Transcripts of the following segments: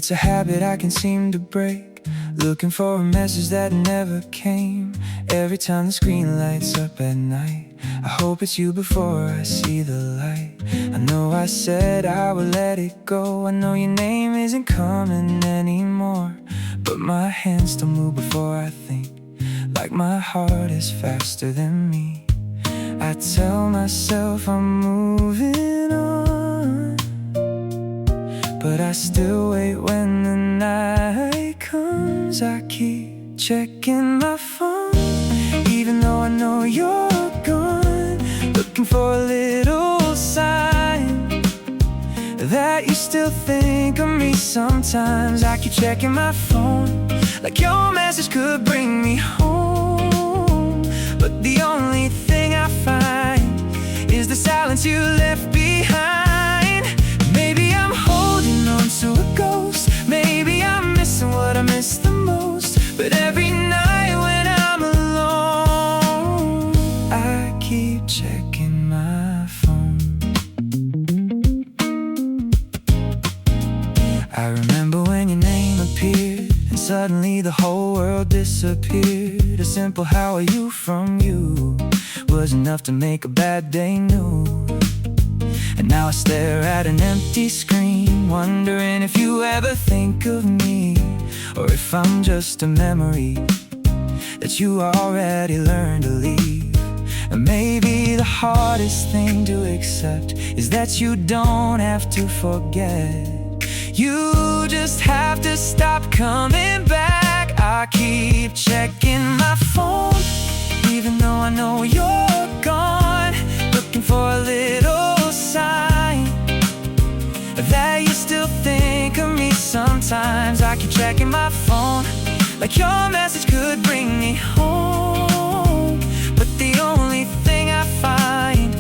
It's a habit I can't seem to break, looking for a message that never came. Every time the screen lights up at night, I hope it's you before I see the light. I know I said I would let it go, I know your name isn't coming anymore, but my hands still move before I think, like my heart is faster than me. I tell myself I'm moving on, but I still wait when the night comes. I keep checking my phone, even though I know you're gone, looking for a little sign that you still think of me sometimes. I keep checking my phone, like your message could bring me home, but the only thing I find is the silence you left behind. Maybe I'm holding on to a ghost, maybe I'm missing what I miss the most, but every night when I'm alone, I keep checking my phone. I remember when your name appeared, and suddenly the whole world disappeared. A simple "how are you" from you was enough to make a bad day new. And now I stare at an empty screen, wondering if you ever think of me, or if I'm just a memory that you already learned to leave. And maybe the hardest thing to accept is that you don't have to forget, you just have to stop coming back. I keep checking my phone, even though I know you're gone, looking for a little sign that you still think of me sometimes. I keep checking my phone, like your message could bring me home, but the only thing I find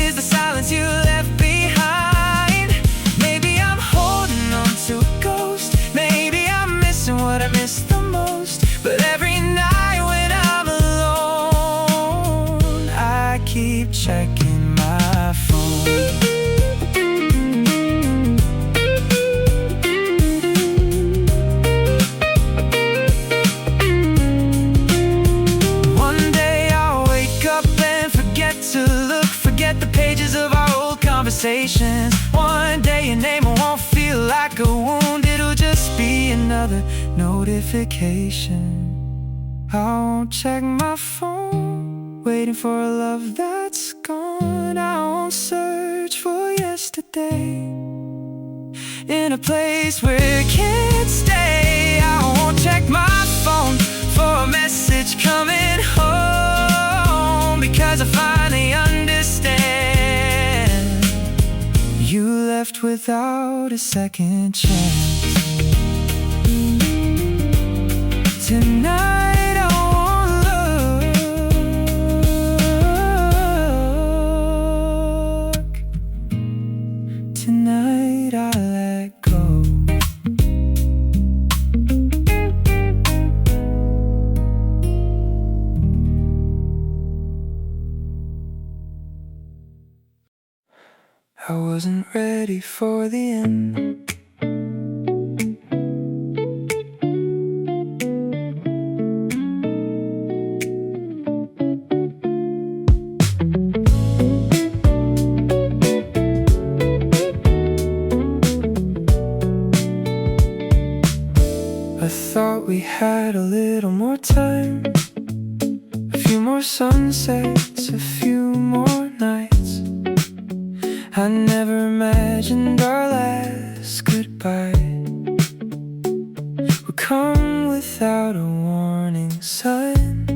is the silence you left behind. Maybe I'm holding on to a ghost, maybe I'm missing what I miss the most, but every night when I'm alone, I keep checking my phone. One day I'll wake up and forget to look, forget the pages of our old conversations. One day your name won't feel like a wound, it'll just be another notification. I won't check my phone, waiting for a love that's gone. I won't search for yesterday in a place where it can't stay. I won't check my phone for a message coming home, because I finally understand you left without a second chance. Tonight I won't look, tonight I let go. I wasn't ready for the end. I thought we had a little more time, a few more sunsets, a few more nights. I never imagined our last goodbye would come without a warning sign.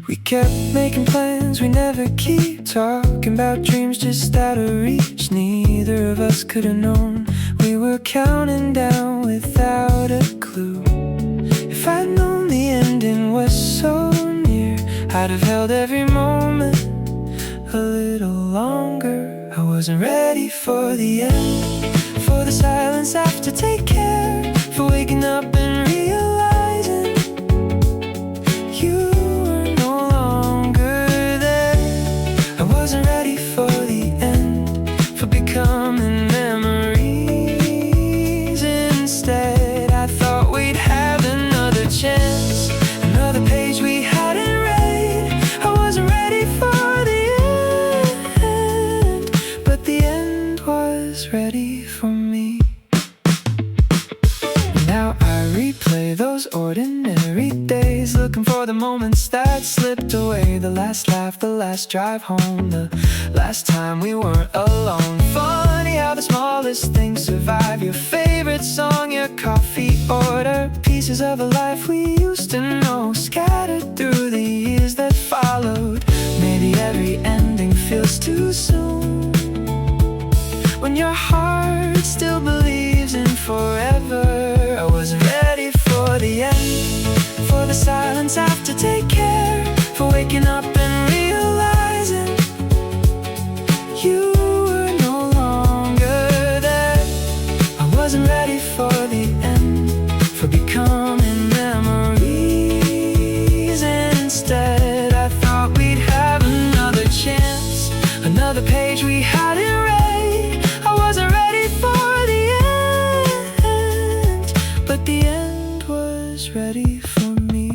We kept making plans, we never keep talking about dreams just out of reach. Neither of us could have known we were counting down without a clue. If I'd known the ending was so near, I'd have held every moment a little longer. I wasn't ready for the end, for the silence I have to take care, for waking up and realizing you were no longer there. I wasn't ready for the end, for becoming memories Now I replay those ordinary days, looking for the moments that slipped away. The last laugh, the last drive home, the last time we weren't alone. Funny how the smallest things survive. Your favorite song, your coffee order, pieces of a life we used to know, scattered through the years that followed. Maybe every ending feels too soon, when your heart still believes in forever. I wasn't ready for the end, for the silence I have to take care, for waking up and realizing you were no longer there. I wasn't ready for the end, for becoming memories. Instead, I thought we'd have another chance, another page we hadn't read. I wasn't ready for the end, but the end was ready for me.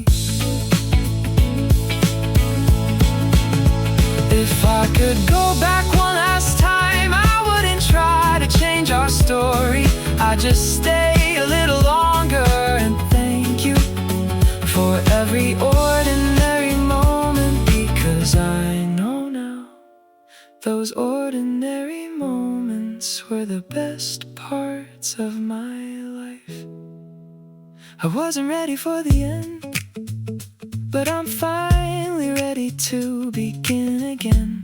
If I could go back one last time, I wouldn't try to change our story. I'd just stay a little longer and thank you for every ordinary moment, because I know now those ordinary moments were the best parts of my life. I wasn't ready for the end, but I'm finally ready to begin again.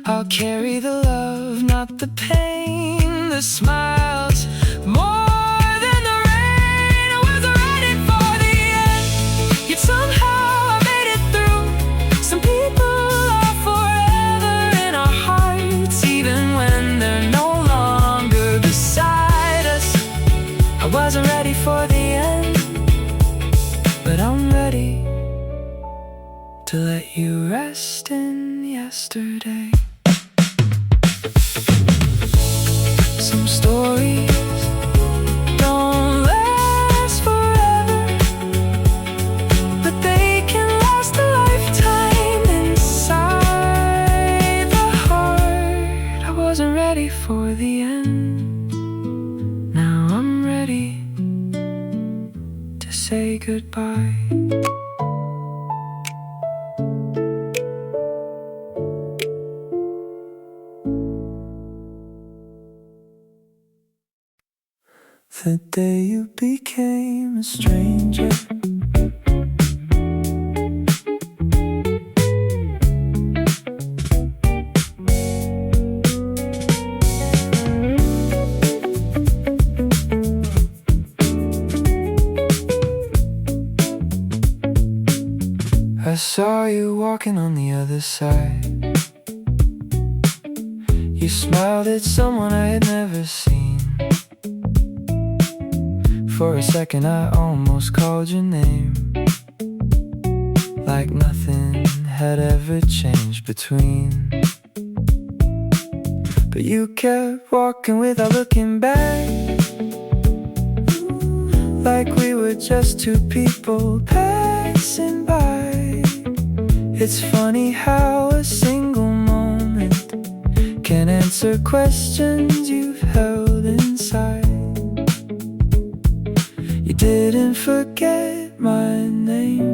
I'll carry the love, not the pain, the smiles, more than the rain. I wasn't ready for the end, yet somehow I made it through. Some people are forever in our hearts, even when they're no longer beside us. I wasn't ready for the end, but I'm ready to let you rest in yesterday. Some stories don't last forever, but they can last a lifetime inside the heart. I wasn't ready for the end, now I'm ready to say goodbye. The day you became a stranger, I saw you walking on the other side. You smiled at someone I had never seen. For a second I almost called your name, like nothing had ever changed between. But you kept walking without looking back, like we were just two people passing by. It's funny how a single moment can answer questions you've held inside. You didn't forget my name,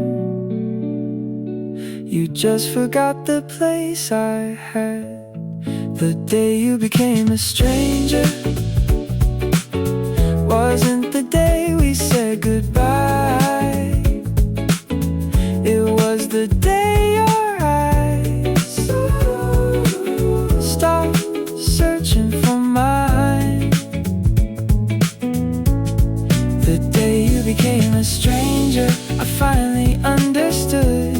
you just forgot the place I had. The day you became a stranger wasn't the day we said goodbye. It was the day your eyes stopped searching for mine. The day you became a stranger, I finally understood.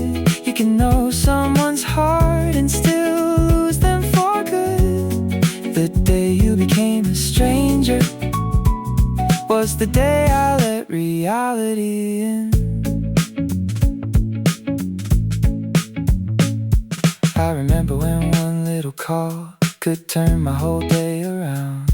You can know someone's heart and still lose them for good. The day you became a stranger was the day I let reality in. I remember when one little call could turn my whole day around.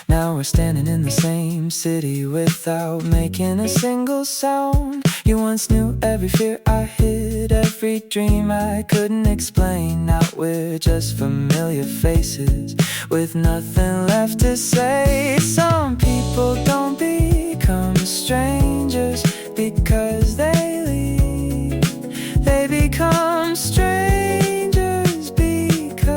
Now we're standing in the same city without making a single sound. You once knew every fear I hid, every dream I couldn't explain. Now we're just familiar faces with nothing left to say. Some people don't become become strangers because they leave. They become strangers because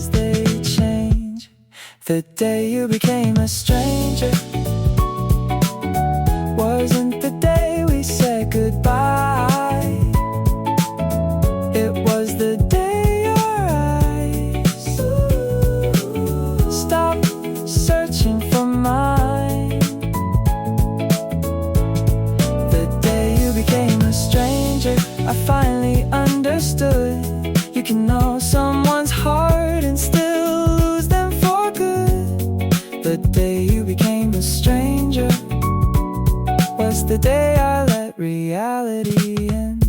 they change. The day you became a stranger wasn't the day we said goodbye. It was the day your eyes stopped searching for mine. The day you became a stranger, I finally understood. You can know someone's heart and still lose them for good. The day you became a stranger was the day I let reality in.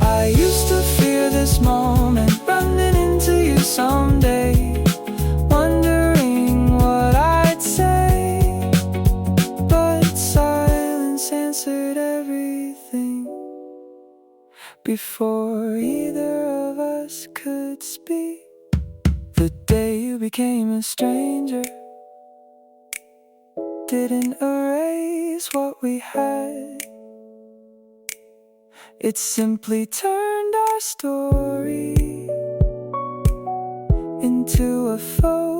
I used to fear this moment, running into you someday, wondering what I'd say, but silence answered everything before either of us could speak. The day you became a stranger didn't erase what we had. It simply turned our story into a photograph.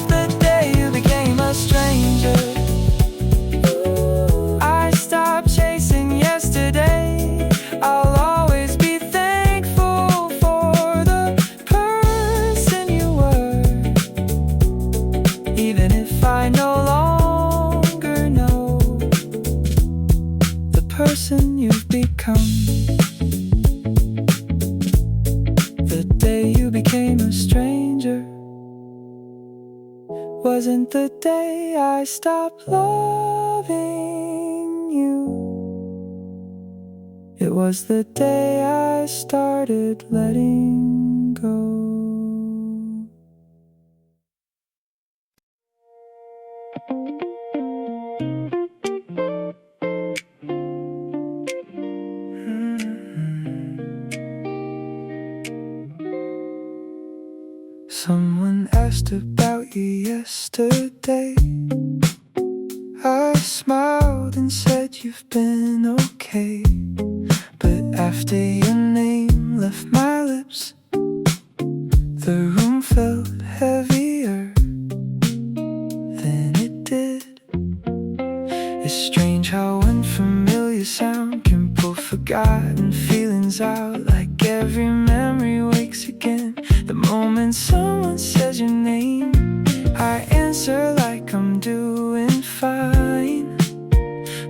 The day you became a stranger, I stopped chasing yesterday. I'll always be thankful for the person you were, even if I no longer know the person you've become. The day you became a stranger wasn't the day I stopped loving you. It was the day I started letting go. Someone asked about you yesterday. I smiled and said you've been okay. But after your name left my lips, the room felt heavier than it did. It's strange how unfamiliar sound can pull forgotten feelings out. Like every memory wakes again the moment someone says your name. I answer like I'm doing fine,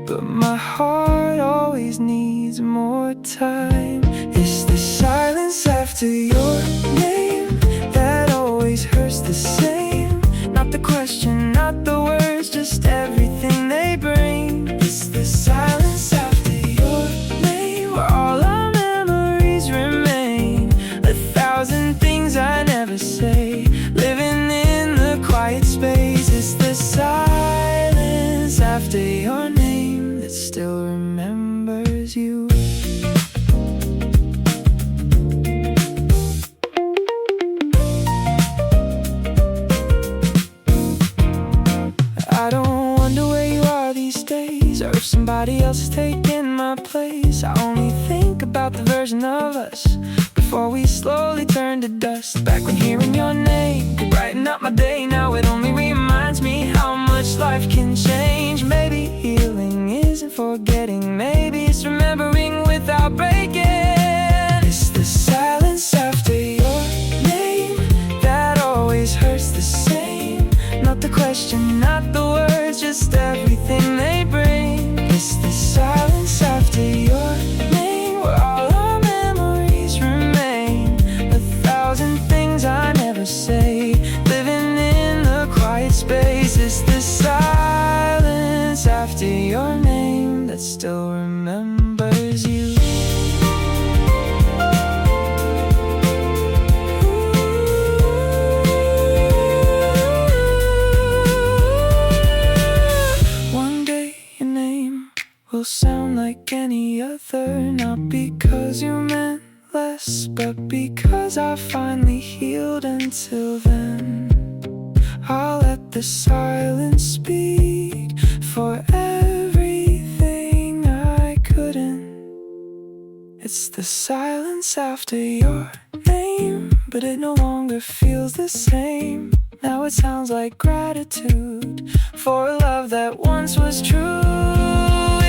but my heart always needs more time. It's the silence after your name that always hurts the same. Not the question, not the words, just everything they bring. It's the silence after your name where all our memories remain. 1,000 things I never say, living in the quiet space. It's the silence after your name that still remembers you. I don't wonder where you are these days, or if somebody else is taking my place. I only think about the version of us before we slowly turn to dust. Back when hearing your name could brighten up my day, now it only reminds me how much life can change. Maybe healing isn't forgetting, maybe it's remembering without breaking. It's the silence after your name that always hurts the same. Not the question, not the words, just everything they bring. It's the silence after your name where all our memories remain. 1,000 things I never say, living in the quiet space. It's the silence after your name that still remembers you. because you meant less, but because I finally healed. Until then, I'll let the silence speak for everything I couldn't. It's the silence after your name, but it no longer feels the same. Now it sounds like gratitude for a love that once was true.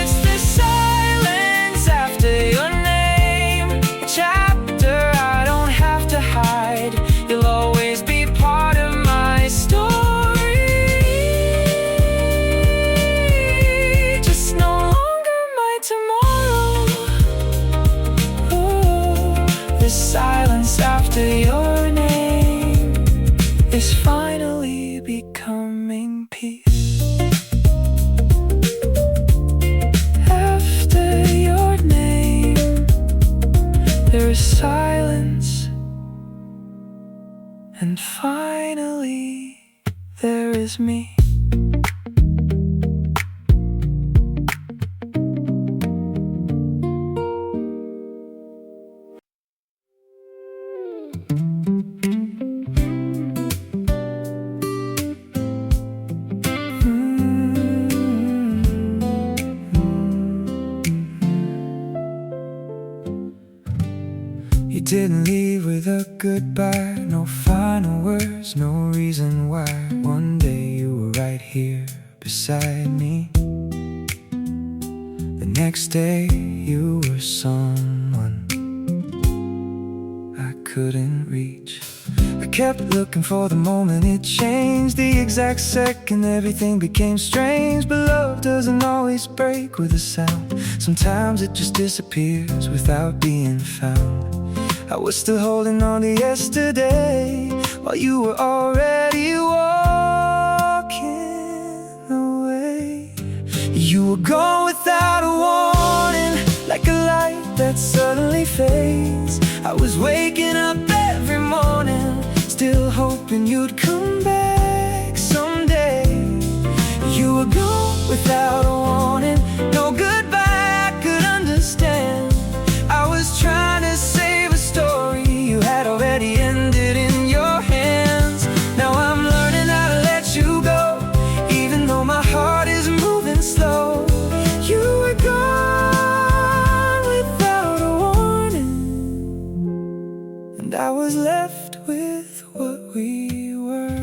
It's the silence after your name, a chapter I don't have to hide. You'll always be part of my story, just no longer my tomorrow. Ooh, the silence after your name is finally becoming peace. After your name, there is silence, and finally there is me. You didn't leave with a goodbye, no final words, no reason why. One day you were right here beside me. The next day you were someone I couldn't reach. I kept looking for the moment it changed, the exact second everything became strange. But love doesn't always break with a sound. Sometimes it just disappears without being found. I was still holding on to yesterday while you were already walking away. You were gone without a warning, like a light that suddenly fades. I was waking up every morning, still hoping you'd come back someday. You were gone without a warning, no goodbye I could understand. I was trying to save a story you had already ended in your hands. Now I'm learning how to let you go, even though my heart is moving slow. You were gone without a warning, and I was left with what we were.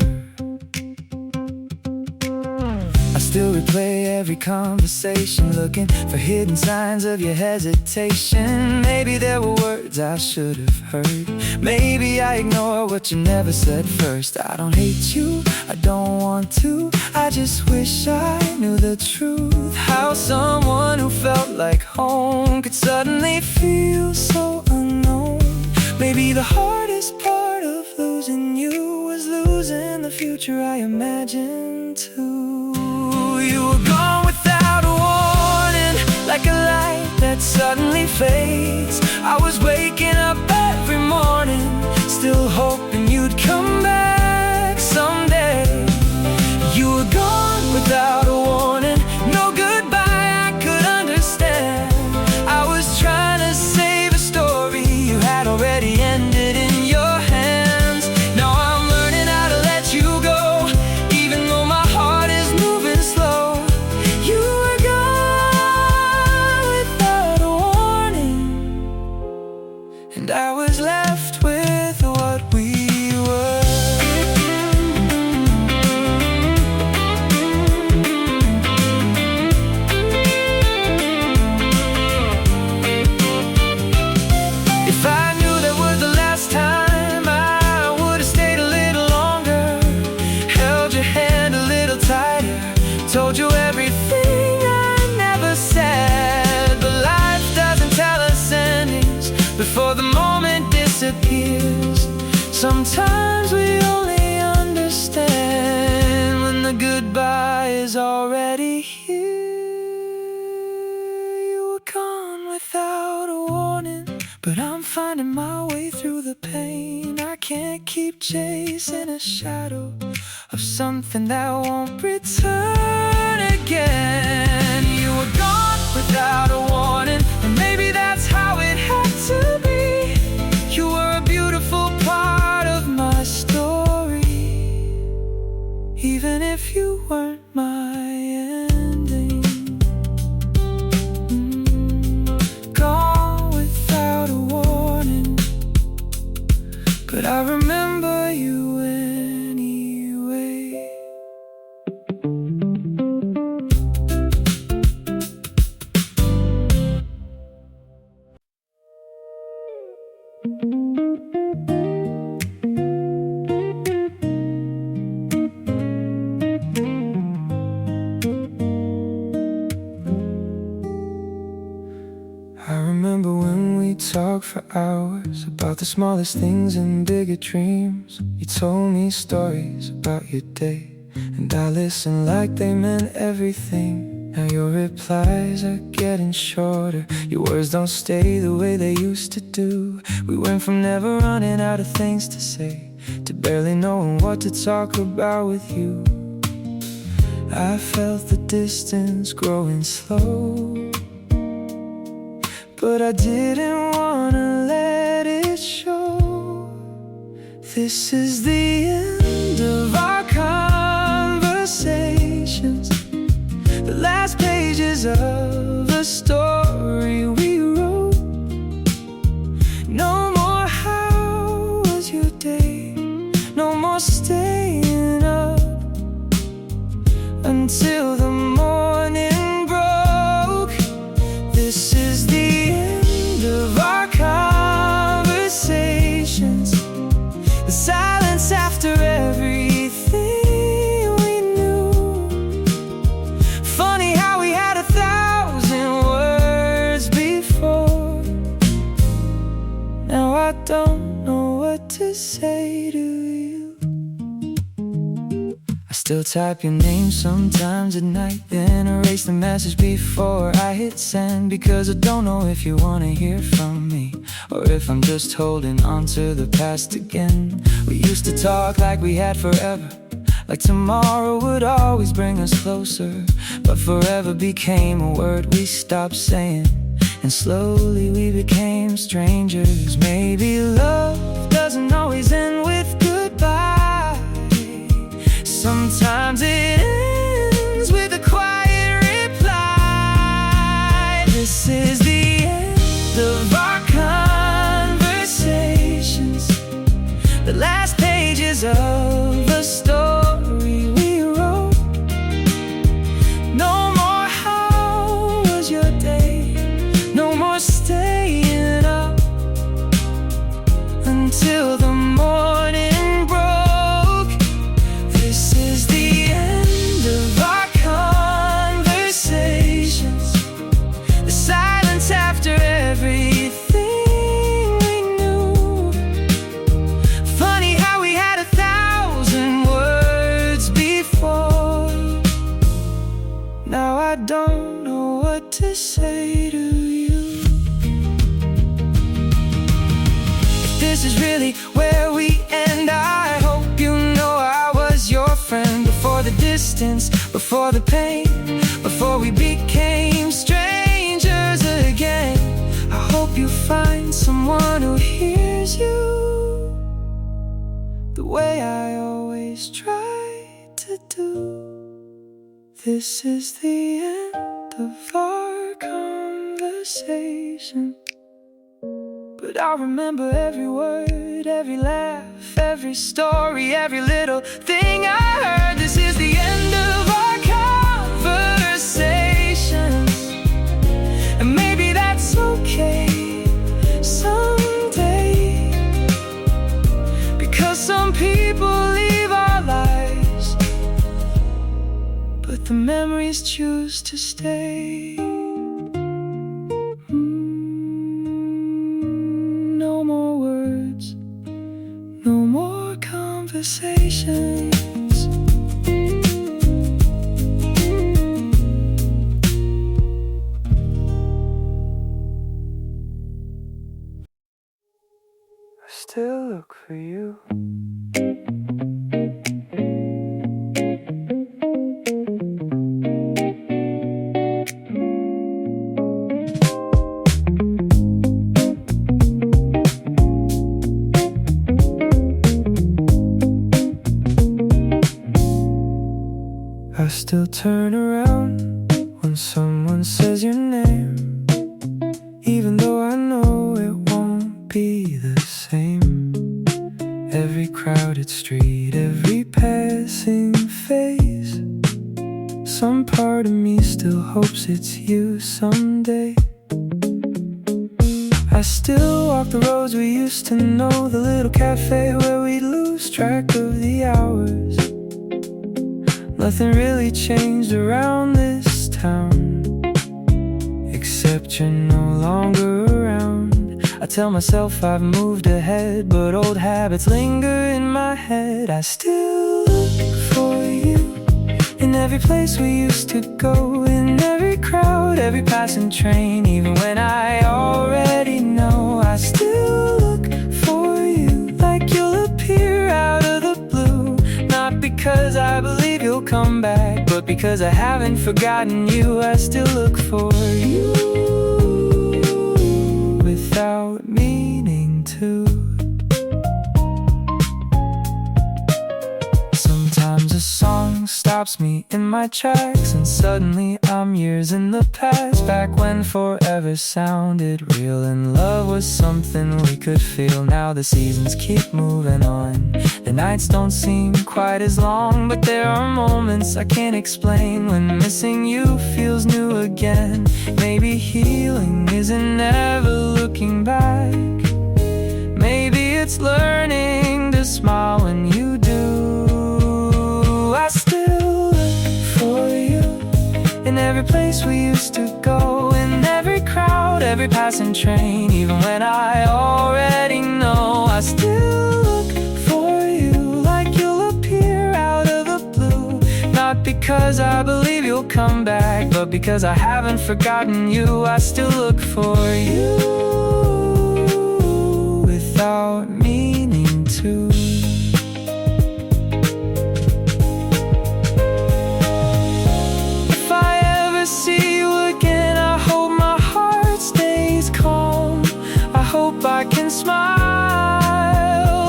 I still replay every conversation, looking for hidden signs of your hesitation. Maybe there were words I should have heard. Maybe I ignore what you never said first. I don't hate you, I don't want to, I just wish I knew the truth. How someone who felt like home could suddenly feel so unknown. Maybe the hardest part of losing you was losing the future I imagined too. You were gone without a warning, like a light that suddenly fades. I was waking up every morning, still hoping you'd come back someday. You were gone without a warning, no goodbye I could understand. I was trying to save a story you had already ended in your hands. Now I'm learning how to let you go, even though my heart is moving slow. You were gone without a warning, and I was left with what we were. If I knew that was the last time, I would have stayed a little longer, held your hand a little tighter, told you everything I never said. But life doesn't tell us endings before the moment disappears. Sometimes we only understand when the goodbye is already here. You were gone without a warning, but I'm finding my way through the pain. I can't keep chasing a shadow of something that won't return again. You were gone without a warning, and maybe that's how it had to I remember when we talked for hours about the smallest things and bigger dreams. You told me stories about your day, and I listened like they meant everything. Now your replies are getting shorter. Your words don't stay the way they used to do. We went from never running out of things to say to barely knowing what to talk about with you. I felt the distance growing slow, but I didn't wanna let it show. This is the end of our conversations, the last pages of a story we wrote. No more how was your day, no more staying up until the morning broke. This is the end of our conversations, the silence after everything we knew. Funny how we had 1,000 words before. Now I don't know what to say to you. I still type your name sometimes at night, then erase the message before I hit send, because I don't know if you wanna hear from me or if I'm just holding on to the past again. We used to talk like we had forever, like tomorrow would always bring us closer, but forever became a word we stopped saying, and slowly we became strangers. Maybe love doesn't always end with goodbye. Sometimes it ends with a quiet reply. This is the end of our conversations, the last pages of a story we wrote. No more how was your day, no more staying up until the morning broke. This is the end of our conversations, the silence after everything we knew. Funny how we had 1,000 words before. Now I don't know what to say to you. If this is really where we end, I hope you know I was your friend before the distance, before the pain, before we became strangers again. I hope you find someone who hears you the way I always try to do. This is the end of our conversation, but I remember every word, every laugh, every story, every little thing I heard. This is the end of our conversations, and maybe that's okay someday, because some people leave our lives, but the memories choose to stay. No more words, no more conversations. I still look for you. I still turn around when someone says your name, even though I know it won't be the same. Every crowded street, every passing face, some part of me still hopes it's you someday. I still walk the road roads we used to know, the little cafe where we'd lose track of the hours. Nothing really changed around this town, except you're no longer around. I tell myself I've moved ahead, but old habits linger in my head. I still look for you in every place we used to go, in every crowd, every passing train, even when I already know. I still look for you, like you'll appear out of the blue, not because I believe you'll come back, but because I haven't forgotten you. I still look for you without meaning to. Sometimes a song stops me in my tracks, and suddenly I'm years in the past, back when forever sounded real and love was something we could feel. Now the seasons keep moving on, the nights don't seem quite as long, but there are moments I can't explain when missing you feels new again. Maybe healing isn't never looking back, maybe it's learning to smile when you do. I still look for you in every place we used to go, in every crowd, every passing train, even when I already know. I still look for you, like you'll appear out of the blue, not because I believe you'll come back, but because I haven't forgotten you. I still look for you without meaning to. I can smile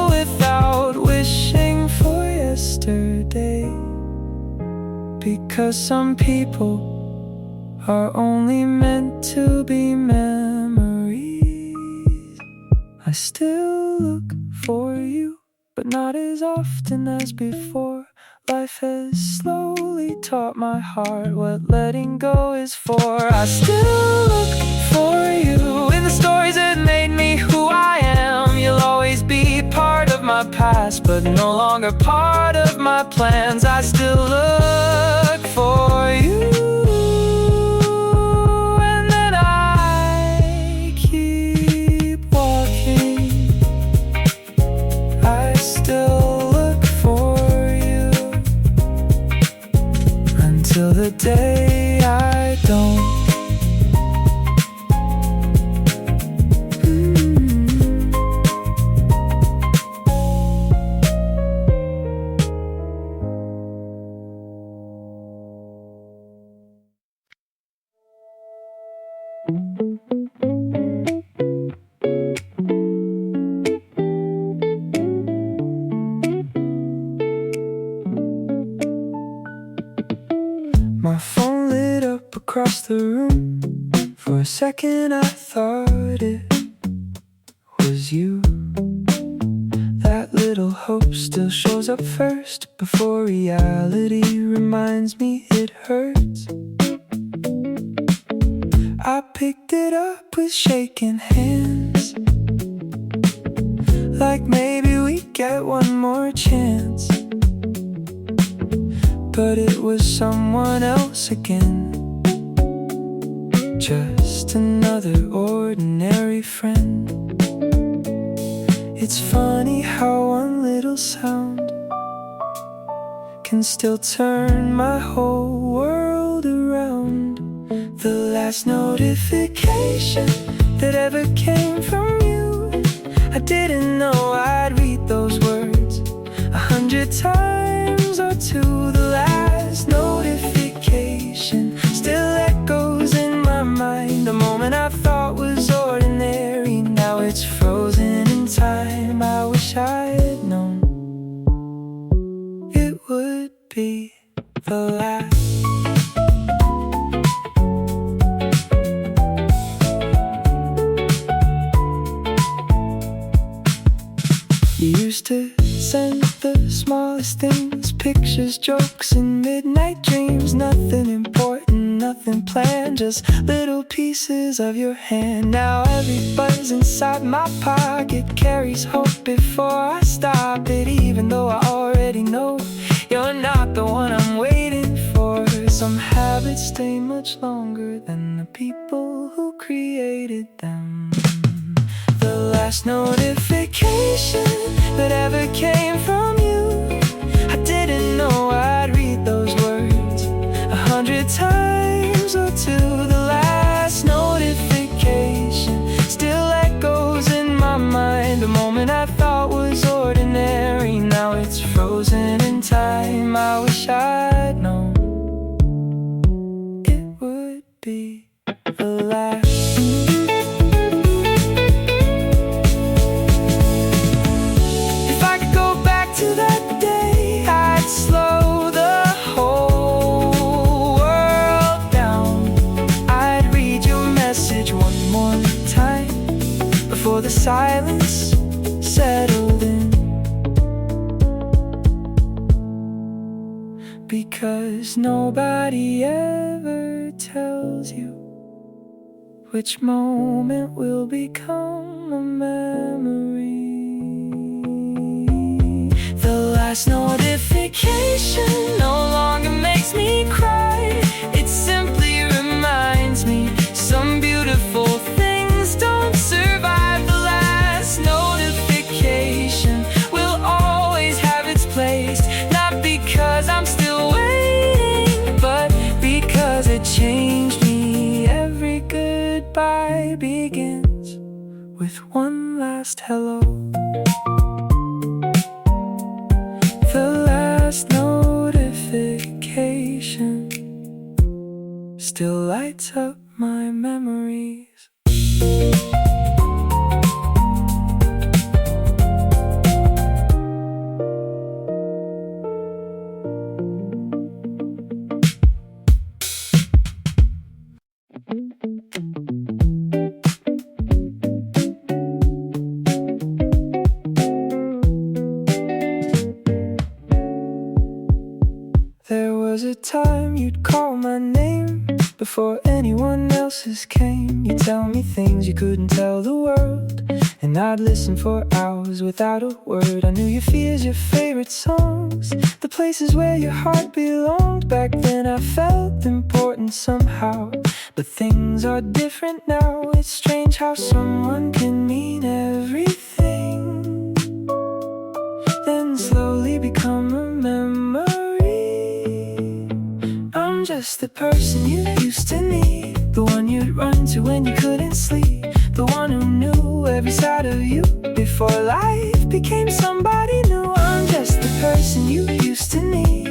without wishing for yesterday, because some people are only meant to be memories. I still look for you, but not as often as before. Life has slowly taught my heart what letting go is for. I still look for you in the stories that made me who I am. You'll always be part of my past, but no longer part of my plans. I still look for you, and then I keep walking. I still look for you until the day I don't. My phone lit up across the room. For a second I thought it was you. That little hope still shows up first, before reality reminds me it hurts. I picked it up with shaking hands, like maybe we'd get one more chance. But it was someone else again, just another ordinary friend. It's funny how one little sound can still turn my whole world around. The last notification that ever came from you, I didn't know I'd read those words 100 times or two. The last notification still echoes in my mind. The moment I thought was ordinary, now it's frozen in time. I wish I had known it would be the last. You used to send the smallest things, pictures, jokes, and midnight dreams. Nothing important, nothing planned, just little pieces of your hand. Now every buzz inside my pocket carries hope before I stop it, even though I already know you're not the one I'm waiting for. Some habits stay much longer than the people who created them. The last notification that ever came from you, I didn't know I'd read those words 100 times or two. The last notification still echoes in my mind. The moment I thought was ordinary, now it's frozen in time. I wish I'd known it would be the last. The silence settled in, because nobody ever tells you which moment will become a memory. The last notification no longer makes me cry. It simply reminds me some beautiful things don't survive. I'm still waiting, but because it changed me. Every goodbye begins with one last hello. The last notification still lights up my memories. There was a time you'd call my name before anyone else's came. You'd tell me things you couldn't tell the world, and I'd listen for hours without a word. I knew your fears, your favorite songs, the places where your heart belonged. Back then I felt important somehow, but things are different now. It's strange how someone can mean everything, then slowly become a memory. I'm just the person you used to need, the one you'd run to when you couldn't sleep, the one who knew every side of you before life became somebody new. I'm just the person you used to need,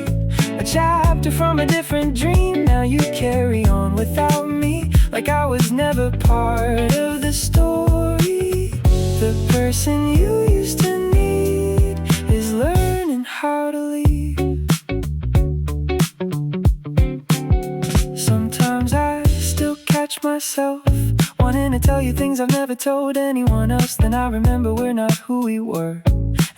a chapter from a different dream. Now you carry on without me, like I was never part of the story. The person you used to need is learning how to leave. Sometimes I still catch myself wanting to tell you things I've never told anyone else. Then I remember we're not who we were,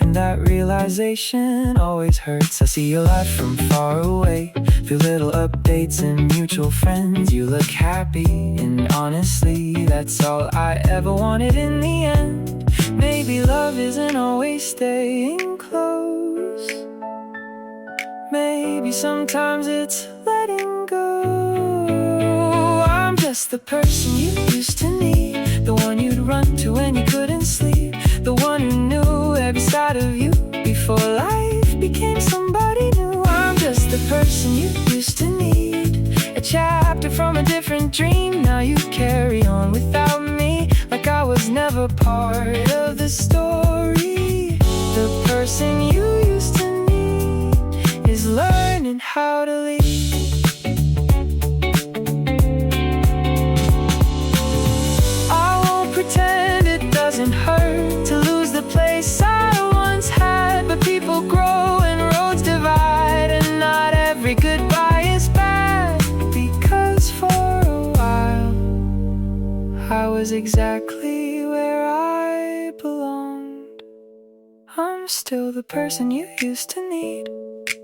and that realization always hurts. I see your life from far away, through little updates and mutual friends. You look happy, and honestly, that's all I ever wanted in the end. Maybe love isn't always staying close. Maybe sometimes it's letting go. I'm just the person you used to need, the one you'd run to when you couldn't sleep, the one who knew every side of you before life became somebody new. I'm just the person you used to need, a chapter from a different dream. Now you carry on without me, like I was never part of the story. The person you used to need is learning how to leave. Pretend it doesn't hurt to lose the place I once had, but people grow and roads divide, and not every goodbye is bad. Because for a while I was exactly where I belonged. I'm still the person you used to need.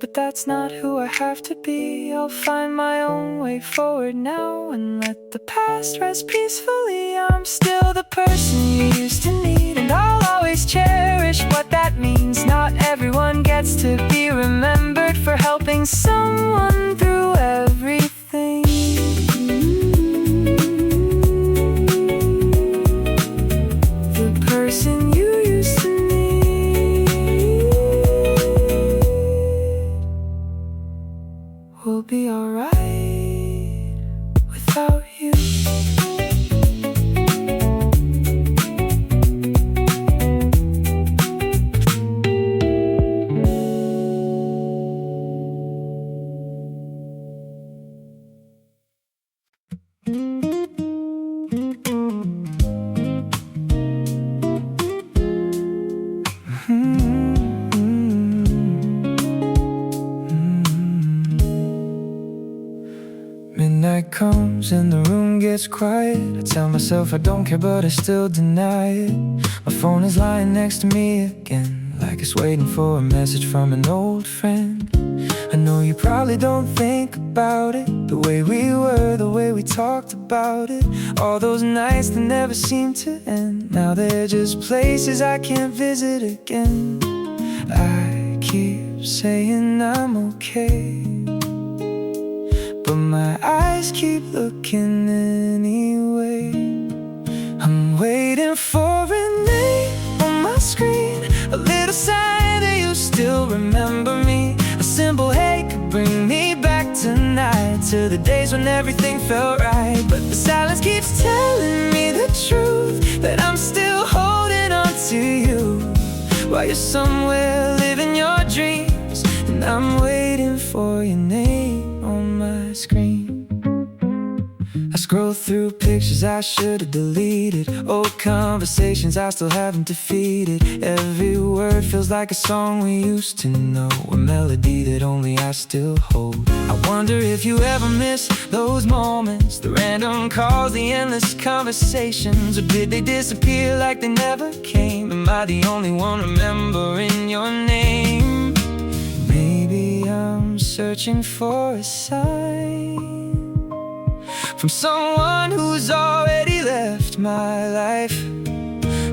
but that's not who I have to be. I'll find my own way forward now and let the past rest peacefully. I'm still the person you used to need, and I'll always cherish what that means. Not everyone gets to be remembered for helping someone through everything. The person you used to need will be alright without you. Midnight comes and the room gets quiet. I tell myself I don't care, but I still deny it. My phone is lying next to me again, like it's waiting for a message from an old friend. I know you probably don't think about it, the way we were, the way we talked about it. All those nights that never seem to end, now they're just places I can't visit again. I keep saying I'm okay, but my eyes keep looking anyway. I'm waiting for a name on my screen, a little sign that you still remember me. A simple hey could bring me back tonight, to the days when everything felt right. But the silence keeps telling me the truth, that I'm still holding on to you, while you're somewhere living your dreams, and I'm waiting for your name on my screen. I scroll through pictures I should have deleted, old conversations I still haven't defeated. Every word feels like a song we used to know, a melody that only I still hold. I wonder if you ever miss those moments, the random calls, the endless conversations, or did they disappear like they never came? Am I the only one remembering your name? Maybe I'm searching for a sign from someone who's already left my life.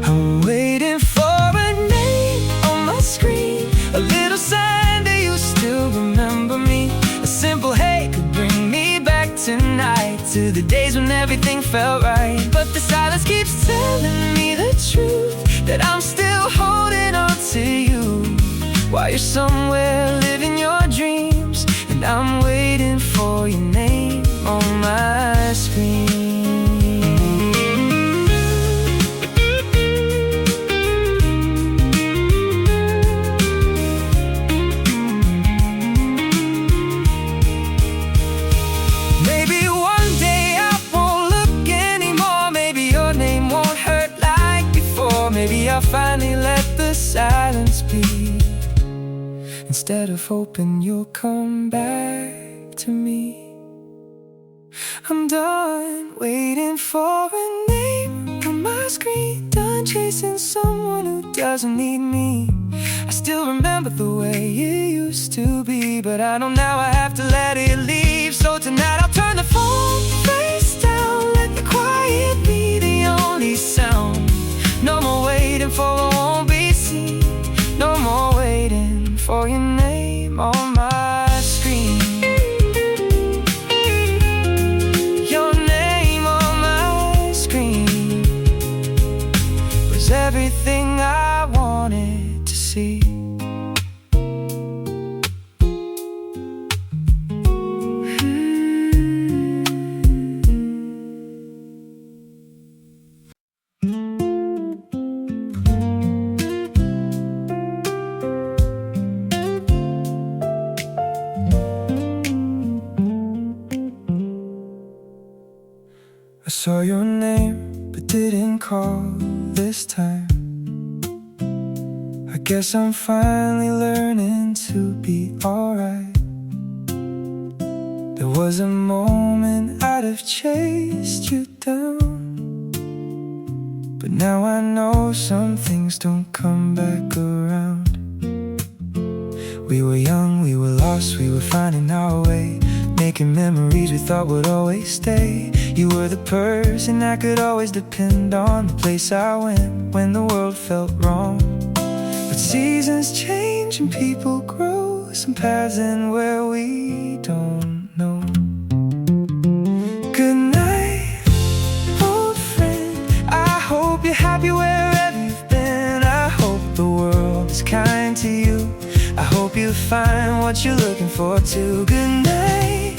I'm waiting for a name on my screen, a little sign that you still remember me. A simple hey could bring me back tonight, to the days when everything felt right. But the silence keeps telling me the truth, that I'm still holding on to you, while you're somewhere living your dreams, and I'm waiting for your name on my screen. Maybe one day I won't look anymore, maybe your name won't hurt like before. Maybe I'll finally let the silence be, instead of hoping you'll come back to me. I'm done waiting for a name on my screen, done chasing someone who doesn't need me. I still remember the way it used to be, but I know now I have to let it leave. So tonight I'll turn the phone face down, let the quiet be the only sound. No more waiting for what won't be seen, no more waiting for your name on my screen. Everything I wanted to see. I saw your name but didn't call this time. I guess I'm finally learning to be alright. There was a moment I'd have chased you down, but now I know some things don't come back around. We were young, we were lost, we were finding our way, making memories we thought would always stay. You were the person I could always depend on, the place I went when the world felt wrong. But seasons change and people grow, some paths end where we don't know. Good night, old friend, I hope you're happy wherever you've been. I hope the world is kind to you, I hope you find what you're looking for too. Good night,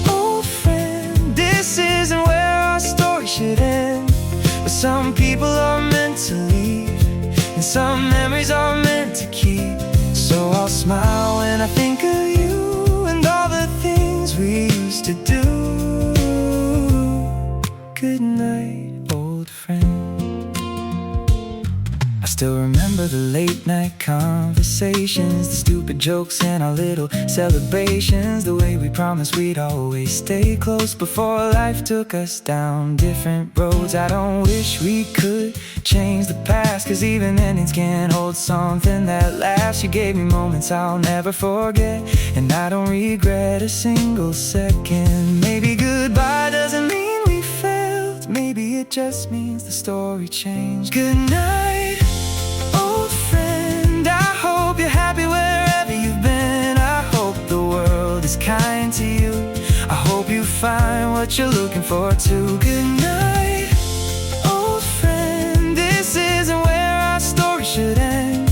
old friend, this isn't where our story should end. But some people are meant to leave, and some memories are meant to keep. So I'll smile when I think of you and all the things we used to do. Good night, old friend. I still remember the late night conversations, the stupid jokes and our little celebrations, the way we promised we'd always stay close before life took us down different roads. I don't wish we could change the past, cause even endings can hold something that lasts. You gave me moments I'll never forget, and I don't regret a single second. Maybe goodbye doesn't mean we failed, maybe it just means the story changed. Good night, old friend, I hope you're happy wherever you've been. I hope the world is kind to you, I hope you find what you're looking for too. Good night, old friend, this isn't where our story should end.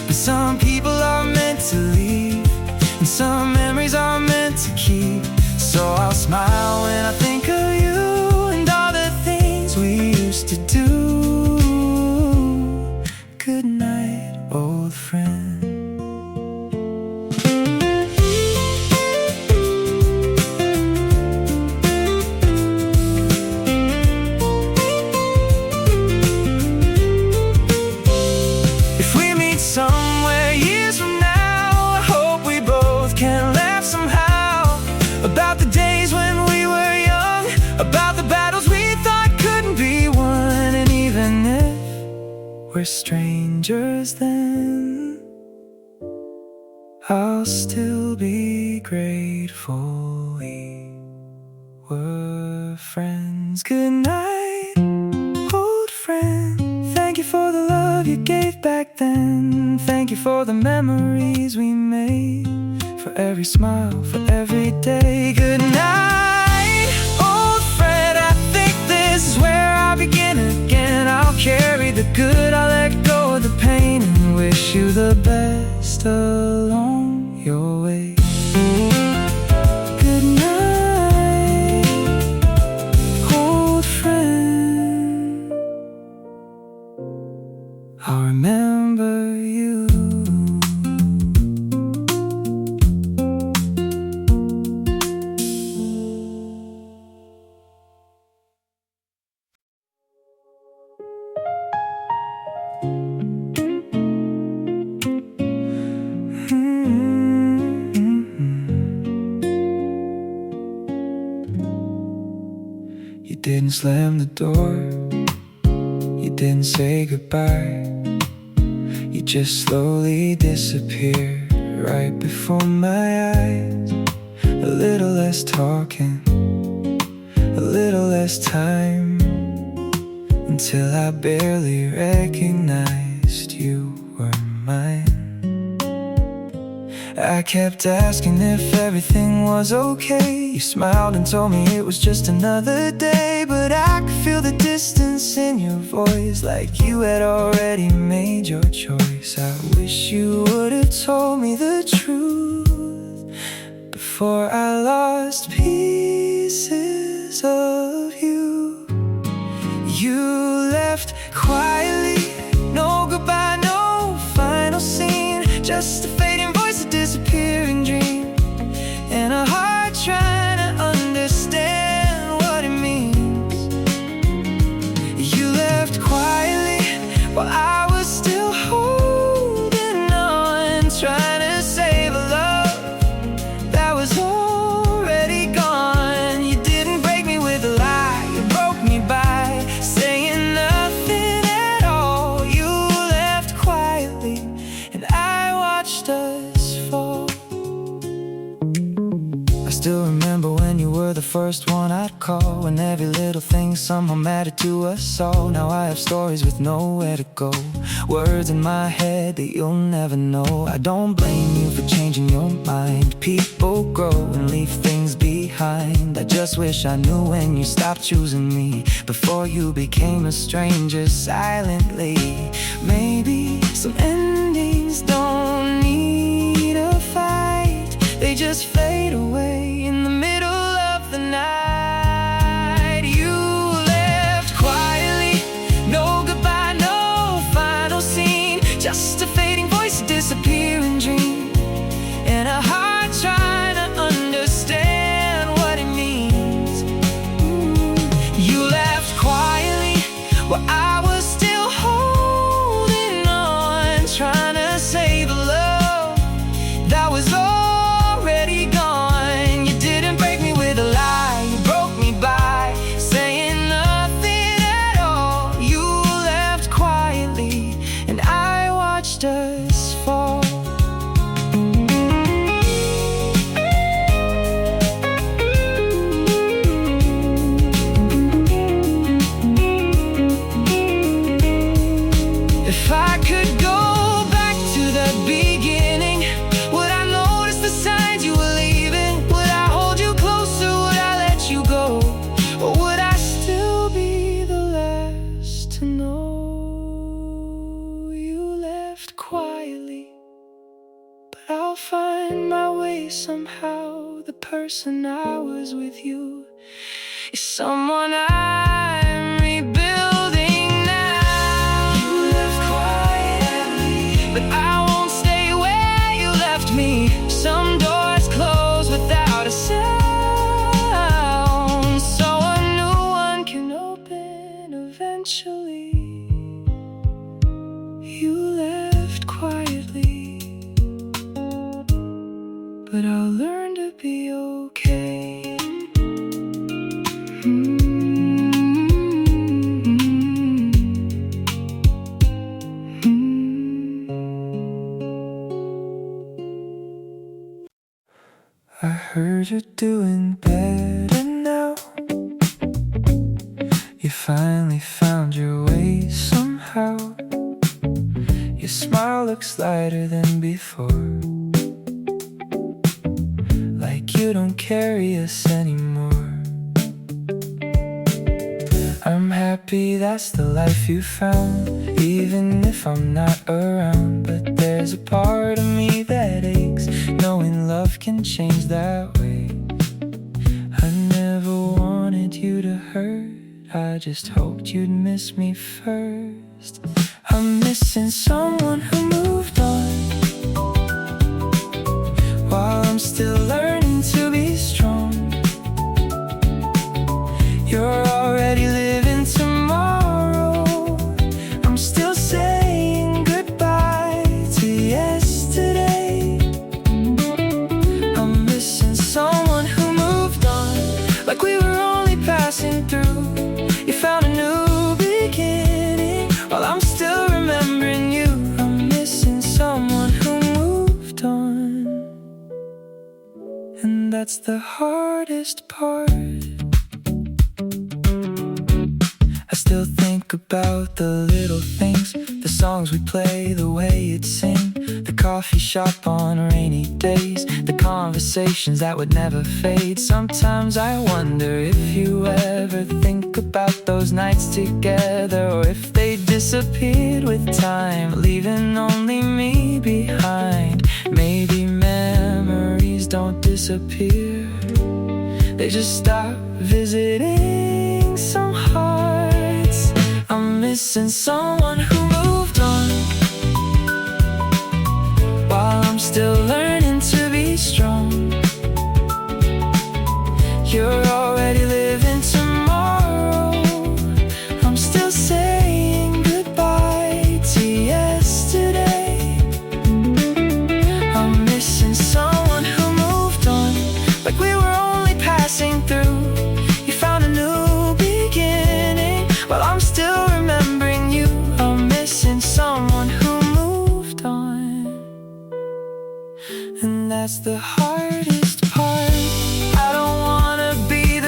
But some people are meant to leave, and some memories are meant to keep. So I'll smile when I think of you and all the things we used to do. Good night, old friend. If we meet somewhere years from now, I hope we both can laugh somehow about the days when we were young, about the battles we thought couldn't be won. And even if we're strangers then, I'll still be grateful we were friends. Good night, old friend, thank you for the love you gave back then. Thank you for the memories we made, for every smile, for every day. Good night, old friend, I think this is where I begin again. I'll carry the good, I'll let go of the pain, and wish you the best along your way. Good night, old friend, I'll remember you. You didn't slam the door, you didn't say goodbye, you just slowly disappeared right before my eyes. A little less talking, a little less time, until I barely recognized you were mine. I kept asking if everything was okay. You smiled and told me it was just another day, but I could feel the distance in your voice, like you had already made your choice. I wish you would have told me the truth before I lost pieces of you. You left quietly, no goodbye, no final scene, just a fading voice, a disappearing dream, and a heart trying to understand what it means. You left quietly while I was still holding on, trying to save a love that was already gone. You didn't break me with a lie, you broke me by saying nothing at all. You left quietly and I watched first one I'd call when every little thing somehow mattered to us all. Now I have stories with nowhere to go, words in my head that you'll never know. I don't blame you for changing your mind. People grow and leave things behind. I just wish I knew when you stopped choosing me, before you became a stranger silently. Maybe some endings don't need a fight, they just fade away in the middle of the night. You left quietly, no goodbye, no final scene, just a fading voice, a disappearing dream, and a heart trying to understand what it means. You left quietly while I was still holding on, trying to save a love that was already gone. You didn't break me with a lie, you broke me by saying nothing at all. You left quietly and I watched us fall. If I could go back to the beginning, would I notice the signs you were leaving? Would I hold you closer? Would I let you go? Or would I still be the last to know? You left quietly, but I'll find my way somehow. The person I was with you is someone I'm rebuilding now. You left quietly, but I won't stay where you left me. Some doors close without a sound, so a new one can open eventually. You left quietly, but I'll learn to be okay. I heard you're doing better now. You finally found your way somehow. Your smile looks lighter than before, like you don't carry us anymore. I'm happy that's the life you found, even if I'm not around. But there's a part of me that aches, knowing love can change that way. I never wanted you to hurt, I just hoped you'd miss me first. I'm missing someone who moved on, while I'm still learning to be strong. You're already living tomorrow, I'm still saying goodbye to yesterday. I'm missing someone who moved on, like we were only passing through. You found a new beginning, while I'm still remembering you. I'm missing someone who moved on, and that's the hardest part. I still think about the little things, the songs we play, the way you'd sing, the coffee shop on rainy days, the conversations that would never fade. Sometimes I wonder if you ever think about those nights together, or if they disappeared with time, leaving only me behind. Maybe memories don't disappear, they just stop visiting some hearts. I'm missing someone who moved on, while I'm still learning to be strong. You're already living tomorrow, I'm still saying goodbye to yesterday. I'm missing someone who moved on, like we were only passing through. You found a new beginning, while I'm still remembering you. I'm missing someone who moved on, and that's the hardest part. I don't wanna be the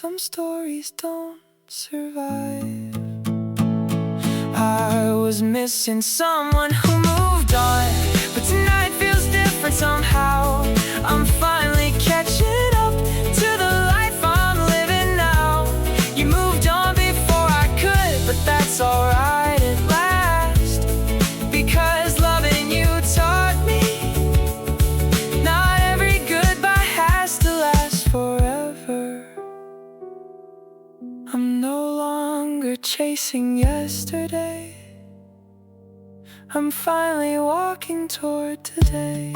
some stories don't survive. I was missing someone who moved on, but tonight feels different somehow. I'm finally catching up to the life I'm living now. You moved on before I could, but that's alright at last, because loving you taught me not every goodbye has to last forever. I'm no longer chasing yesterday. I'm finally walking toward today.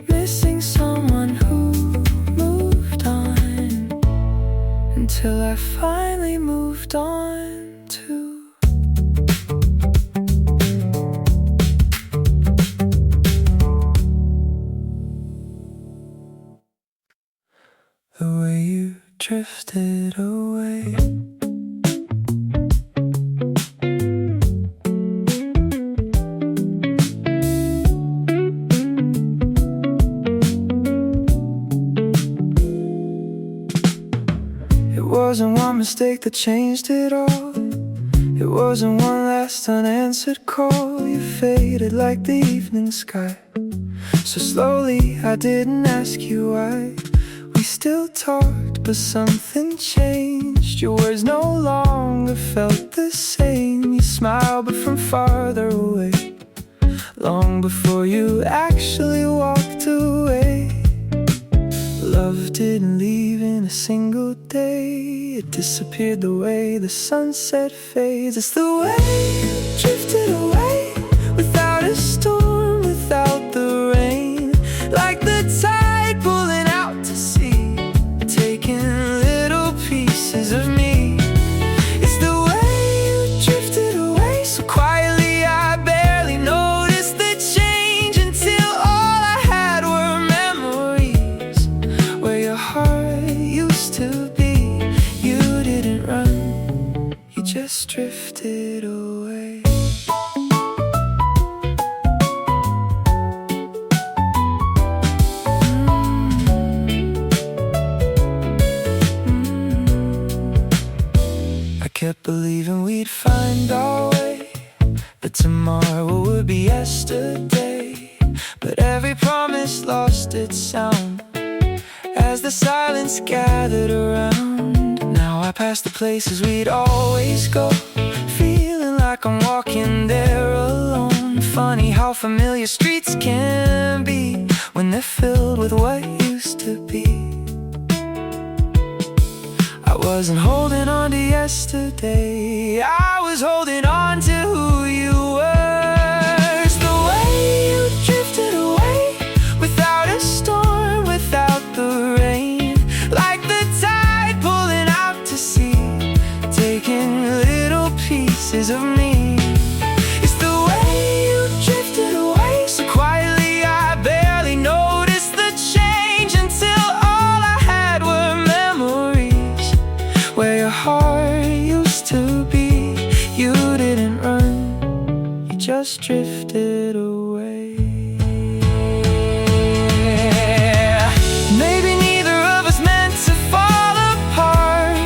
Missing someone who moved on, until I finally moved on too. The way you drifted away. It wasn't one mistake that changed it all. It wasn't one last unanswered call. You faded like the evening sky, so slowly I didn't ask you why. We still talked, but something changed. Your words no longer felt the same. You smiled, but from farther away, long before you actually walked away. Love didn't leave in a single day. It disappeared the way the sunset fades. It's the way you drifted away, without a storm, without the rain, like the tide pulling out to sea, taking little pieces of me. It's the way you drifted away, so quietly I barely noticed the change, until all I had were memories where your heart used to be. You didn't run, you just drifted away. I kept believing we'd find our way, but tomorrow would be yesterday. But every promise lost its sound as the silence gathered around. Now I pass the places we'd always go, feeling like I'm walking there alone. Funny how familiar streets can be when they're filled with what used to be. I wasn't holding on to yesterday, I was holding on to who you were. It's the way you drifted away, without a storm, without the rain, like the tide pulling out to sea, taking little pieces of me. It's the way you drifted away, so quietly I barely noticed the change, until all I had were memories where your heart used to be. You didn't run, you just drifted away. Maybe neither of us meant to fall apart.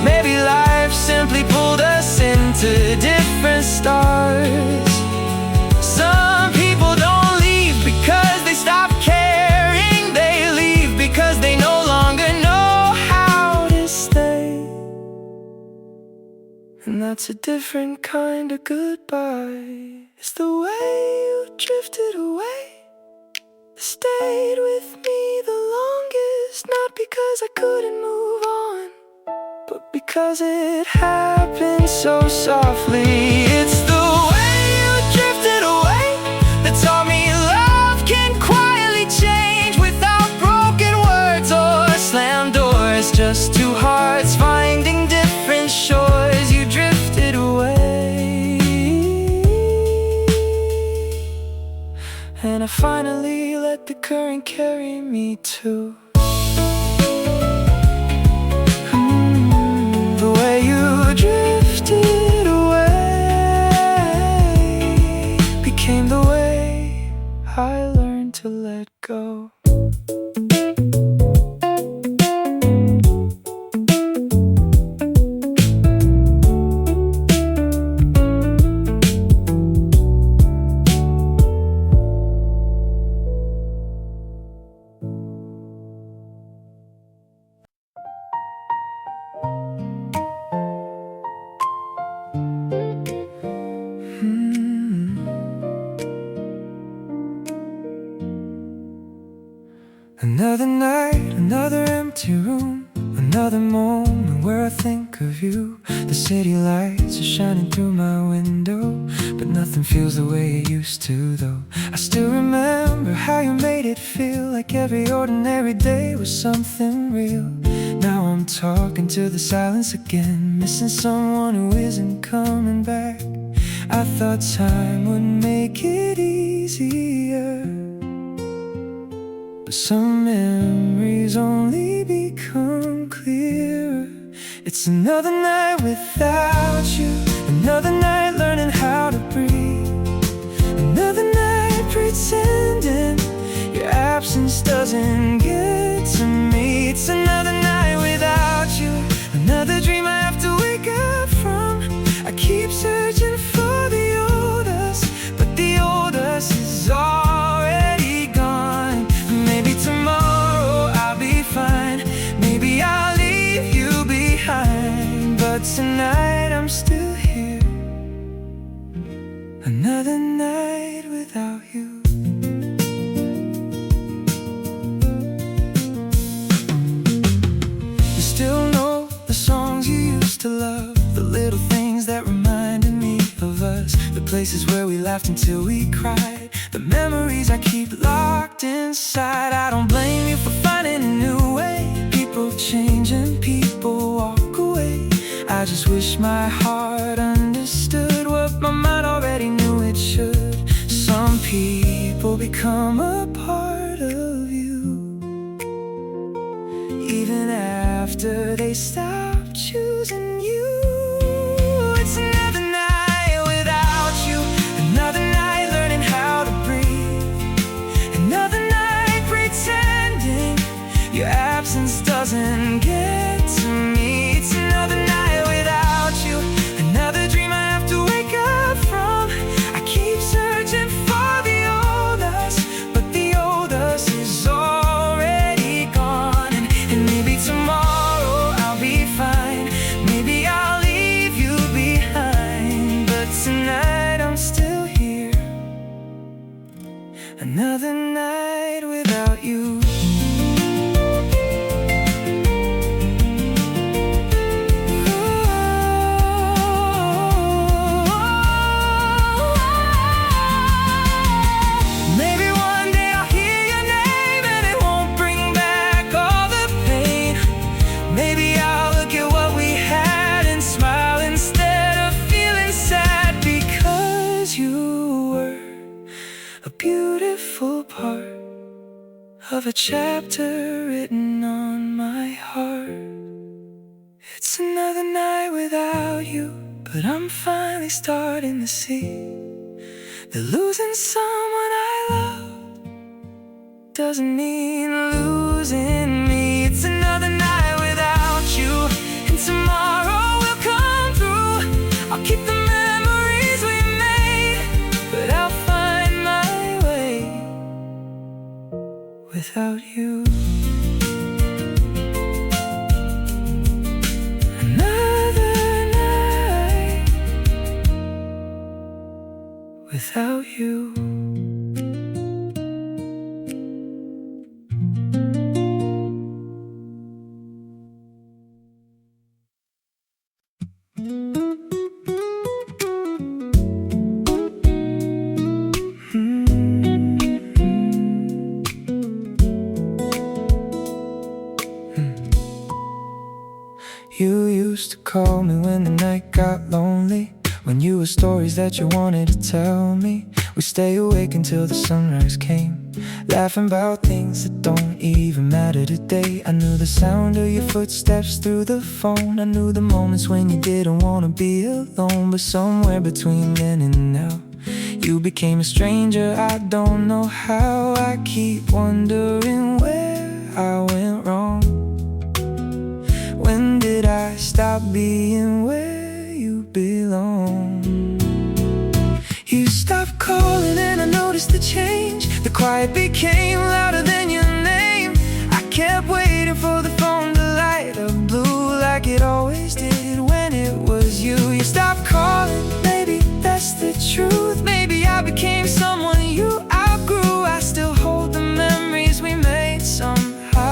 Maybe life simply pulled us into different stars. Some people don't leave because they stop caring. They leave because they no longer know how to stay. And that's a different kind of goodbye. It's the way you drifted away that stayed with me the longest. Not because I couldn't move on, but because it happened so softly. It's the way you drifted away that taught me love can quietly change without broken words or slammed doors. Just two hearts finding different shores. You drifted away, and I finally let the current carry me too. The way you drifted away became the way I learned to let go. night, another empty room, another moment where I think of you. The city lights are shining through my window, but nothing feels the way it used to though. I still remember how you made it feel like every ordinary day was something real. Now I'm talking to the silence again, missing someone who isn't coming back. I thought time would make it easier, but some memories only become clearer. It's another night without you, another night learning how to breathe, another night pretending your absence doesn't get to me. It's another night without you, another dream I have to wake up from. I keep searching for the old us, but the old us is already gone. Maybe tomorrow I'll be fine, maybe I'll leave you behind, but tonight I'm still here. Another night without you. You still know the songs you used to love, the little things that reminded me of us, the places where we laughed until we cried, the memories I keep locked inside. I don't blame you for finding a new way. People change and people walk away. I just wish my heart understood what my mind already knew it should. Some people become a part of you, even after they stop choosing you. It's another night without you, another night learning how to breathe, another night pretending your absence doesn't get to me. It's another night without you, another dream I have to wake up from. I keep searching for the old us, but the old us is already gone. And maybe tomorrow I'll be fine, maybe I'll leave you behind, but tonight I'm still here. Another night without you. Maybe one day I'll hear your name and it won't bring back all the pain. Maybe I'll look at what we had and smile instead of feeling sad, because you were a beautiful part of a chapter written on my heart. It's another night without you, but I'm finally starting to see that losing someone I love doesn't mean losing me. It's another night without you, and tomorrow will come through. I'll keep the memories we made, but I'll find my way without you. Another night without you. You used to call me when the night got lonely, when you had stories that you wanted to tell me. We'd stay awake until the sunrise came, laughing about things that don't even matter today. I knew the sound of your footsteps through the phone, I knew the moments when you didn't want to be alone. But somewhere between then and now, you became a stranger, I don't know how. I keep wondering where I went wrong. When did I stop being where you belong? You stopped calling and I noticed the change. The quiet became louder than your name. I kept waiting for the phone to light up blue like it always did when it was you. You stopped calling, maybe that's the truth. Maybe I became someone you outgrew. I still hold the memories we made somehow.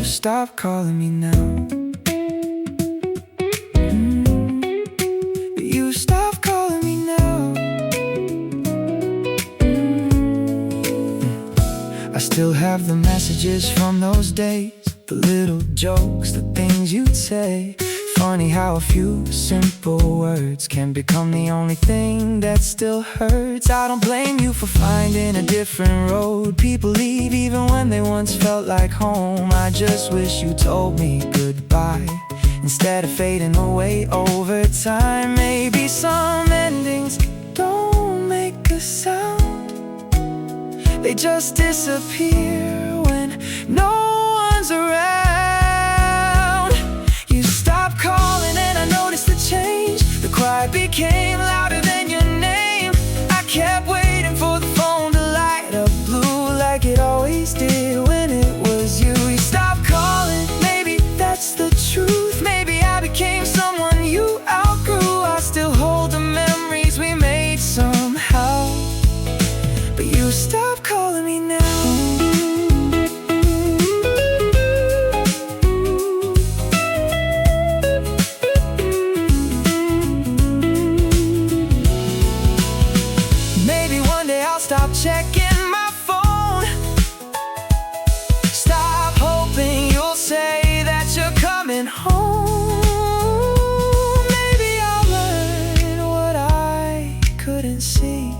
you stop calling me now. You stop calling me now. I still have the messages from those days, the little jokes, the things you'd say. Funny how a few simple words can become the only thing that still hurts. I don't blame you for finding a different road. People leave even when they once felt like home. I just wish you told me goodbye instead of fading away over time. Maybe some endings don't make a sound, they just disappear when no one's around. You stopped calling and I noticed the change. The quiet became louder than your name. I kept waiting for the phone to light up blue like it always did when it was you. You stopped calling, maybe that's the truth. Maybe I became someone you outgrew. I still hold the memories we made somehow, but you stopped calling me now. Stop checking my phone. Stop hoping you'll say that you're coming home. Maybe I'll learn what I couldn't see,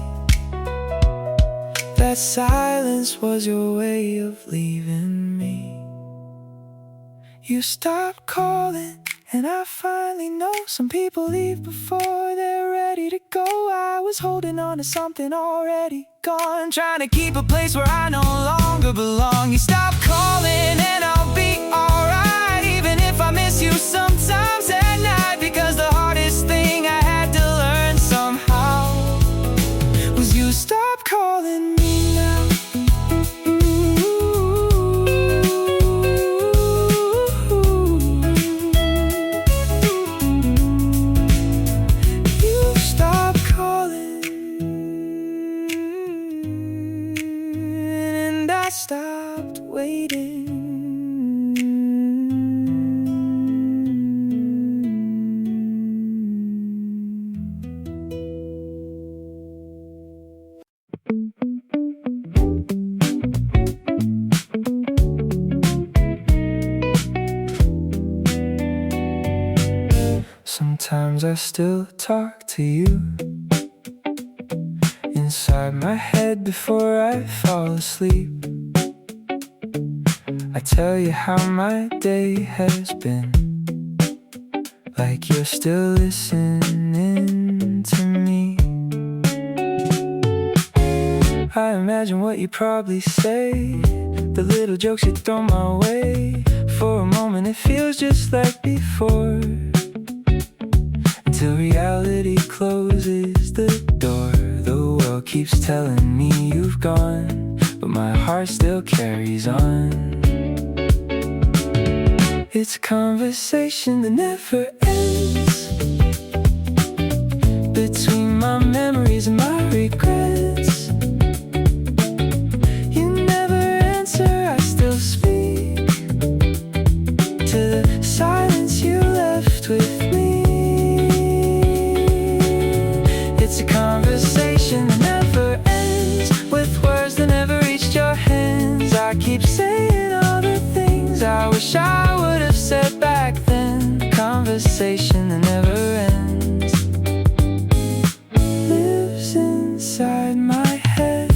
that silence was your way of leaving me. You stopped calling and I finally know some people leave before they're ready to go. I was holding on to something already gone, trying to keep a place where I no longer belong. You stop calling and I'll be alright, even if I miss you sometimes at night. Because the hardest thing I had to learn somehow was you stop calling me now. Stopped waiting. Sometimes I still talk to you inside my head before I fall asleep. I tell you how my day has been, like you're still listening to me. I imagine what you probably say, the little jokes you throw my way. For a moment it feels just like before, until reality closes the door. The world keeps telling me you've gone, but my heart still carries on. It's a conversation that never ends, between my memories and my regrets. You never answer, I still speak to the silence you left with me. It's a conversation that never ends, with words that never reached your hands. I keep saying all the things I wish I would have said back then. Conversation that never ends lives inside my head.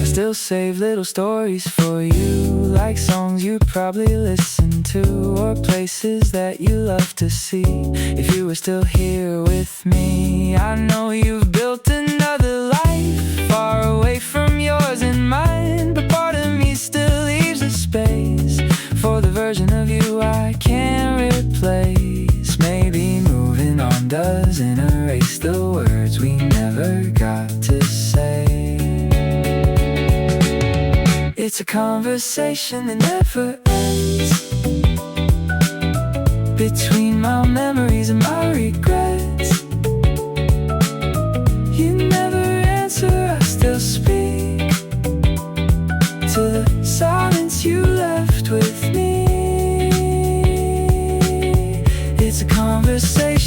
I still save little stories for you, like songs you probably listen to, or places that you love to see. If you were still here with me, I know you've built another life far away from yours and mine. But part of me still leaves a space for the version of you I can't replace. Maybe moving on doesn't erase the words we never got to say. It's a conversation that never ends, between my memories and my regrets. You never answer, I still speak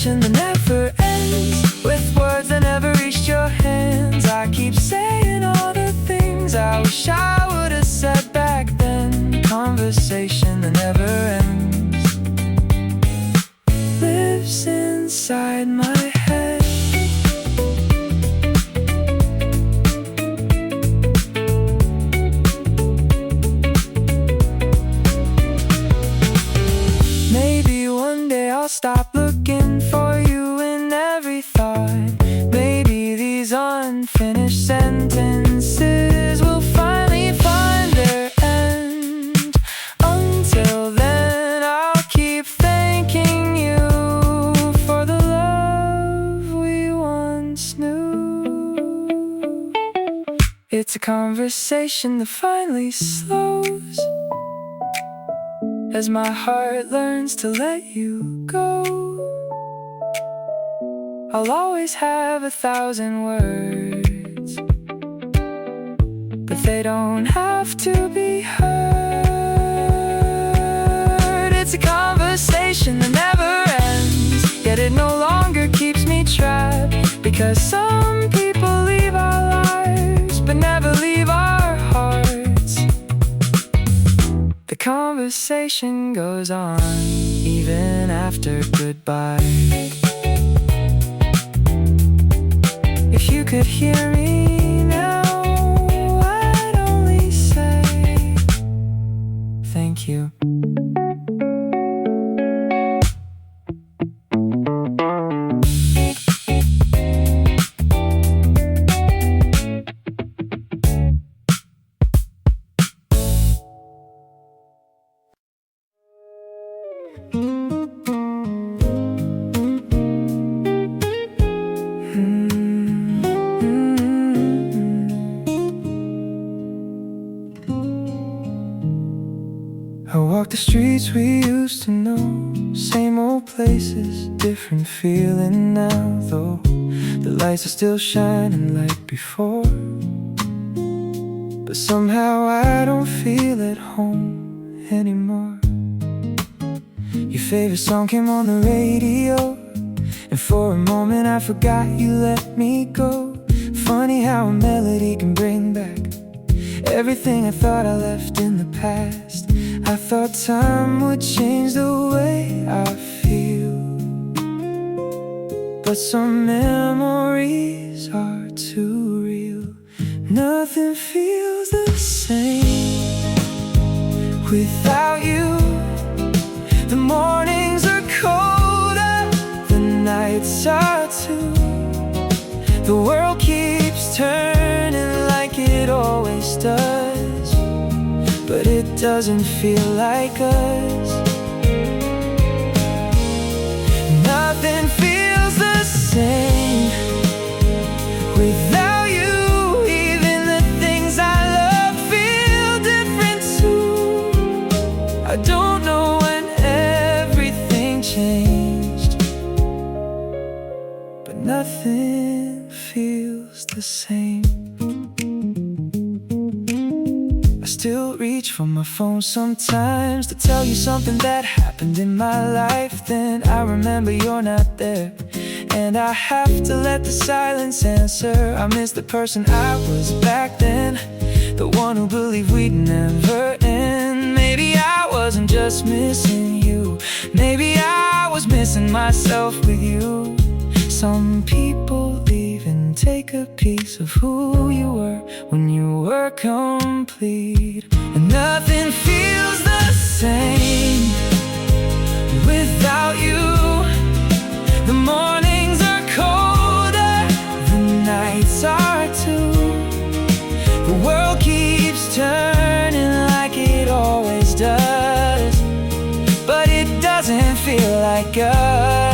conversation that never ends, with words that never reached your hands. I keep saying all the things I wish I would have said back then. Conversation that never ends lives inside my head. Maybe one day I'll stop looking for you in every thought. Maybe these unfinished sentences will finally find their end. Until then, I'll keep thanking you for the love we once knew. It's a conversation that finally slows as my heart learns to let you go. I'll always have 1,000 words, but they don't have to be heard. It's a conversation that never ends, yet it no longer keeps me trapped. Because some people leave our lives, but never leave our hearts. The conversation goes on, even after goodbye. If you could hear me now, I'd only say thank you. I walk the streets we used to know, same old places, different feeling now. Though the lights are still shining like before, but somehow I don't feel at home anymore. Your favorite song came on the radio, and for a moment I forgot you let me go. Funny how a melody can bring back everything I thought I left in the past. I thought time would change the way I feel, but some memories are too real. Nothing feels the same without you. The mornings are colder, the nights are too. The world keeps turning like it always does, but it doesn't feel like us. Nothing feels the same without you. Even the things I love feel different too. I don't know when everything changed, but nothing feels the same. I still reach for my phone sometimes to tell you something that happened in my life. Then I remember you're not there, and I have to let the silence answer. I miss the person I was back then, the one who believed we'd never end. Maybe I wasn't just missing you, maybe I was missing myself with you. Some people leave and take a piece of who you were when you were complete. And nothing feels the same without you. The mornings are colder, the nights are too. The world keeps turning like it always does, but it doesn't feel like us.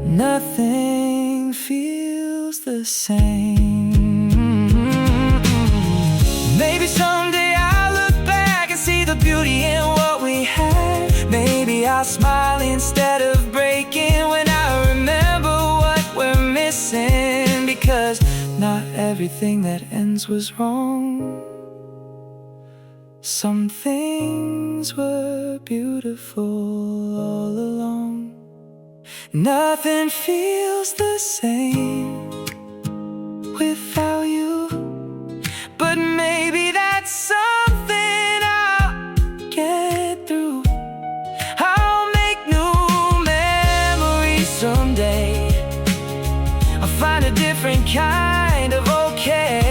Nothing feels the same. Maybe someday I'll look back and see the beauty in what we had. Not everything that ends was wrong. Some things were beautiful all along. Nothing feels the same without you, but maybe that's something I'll get through. I'll make new memories someday. I'll find a different kind of okay.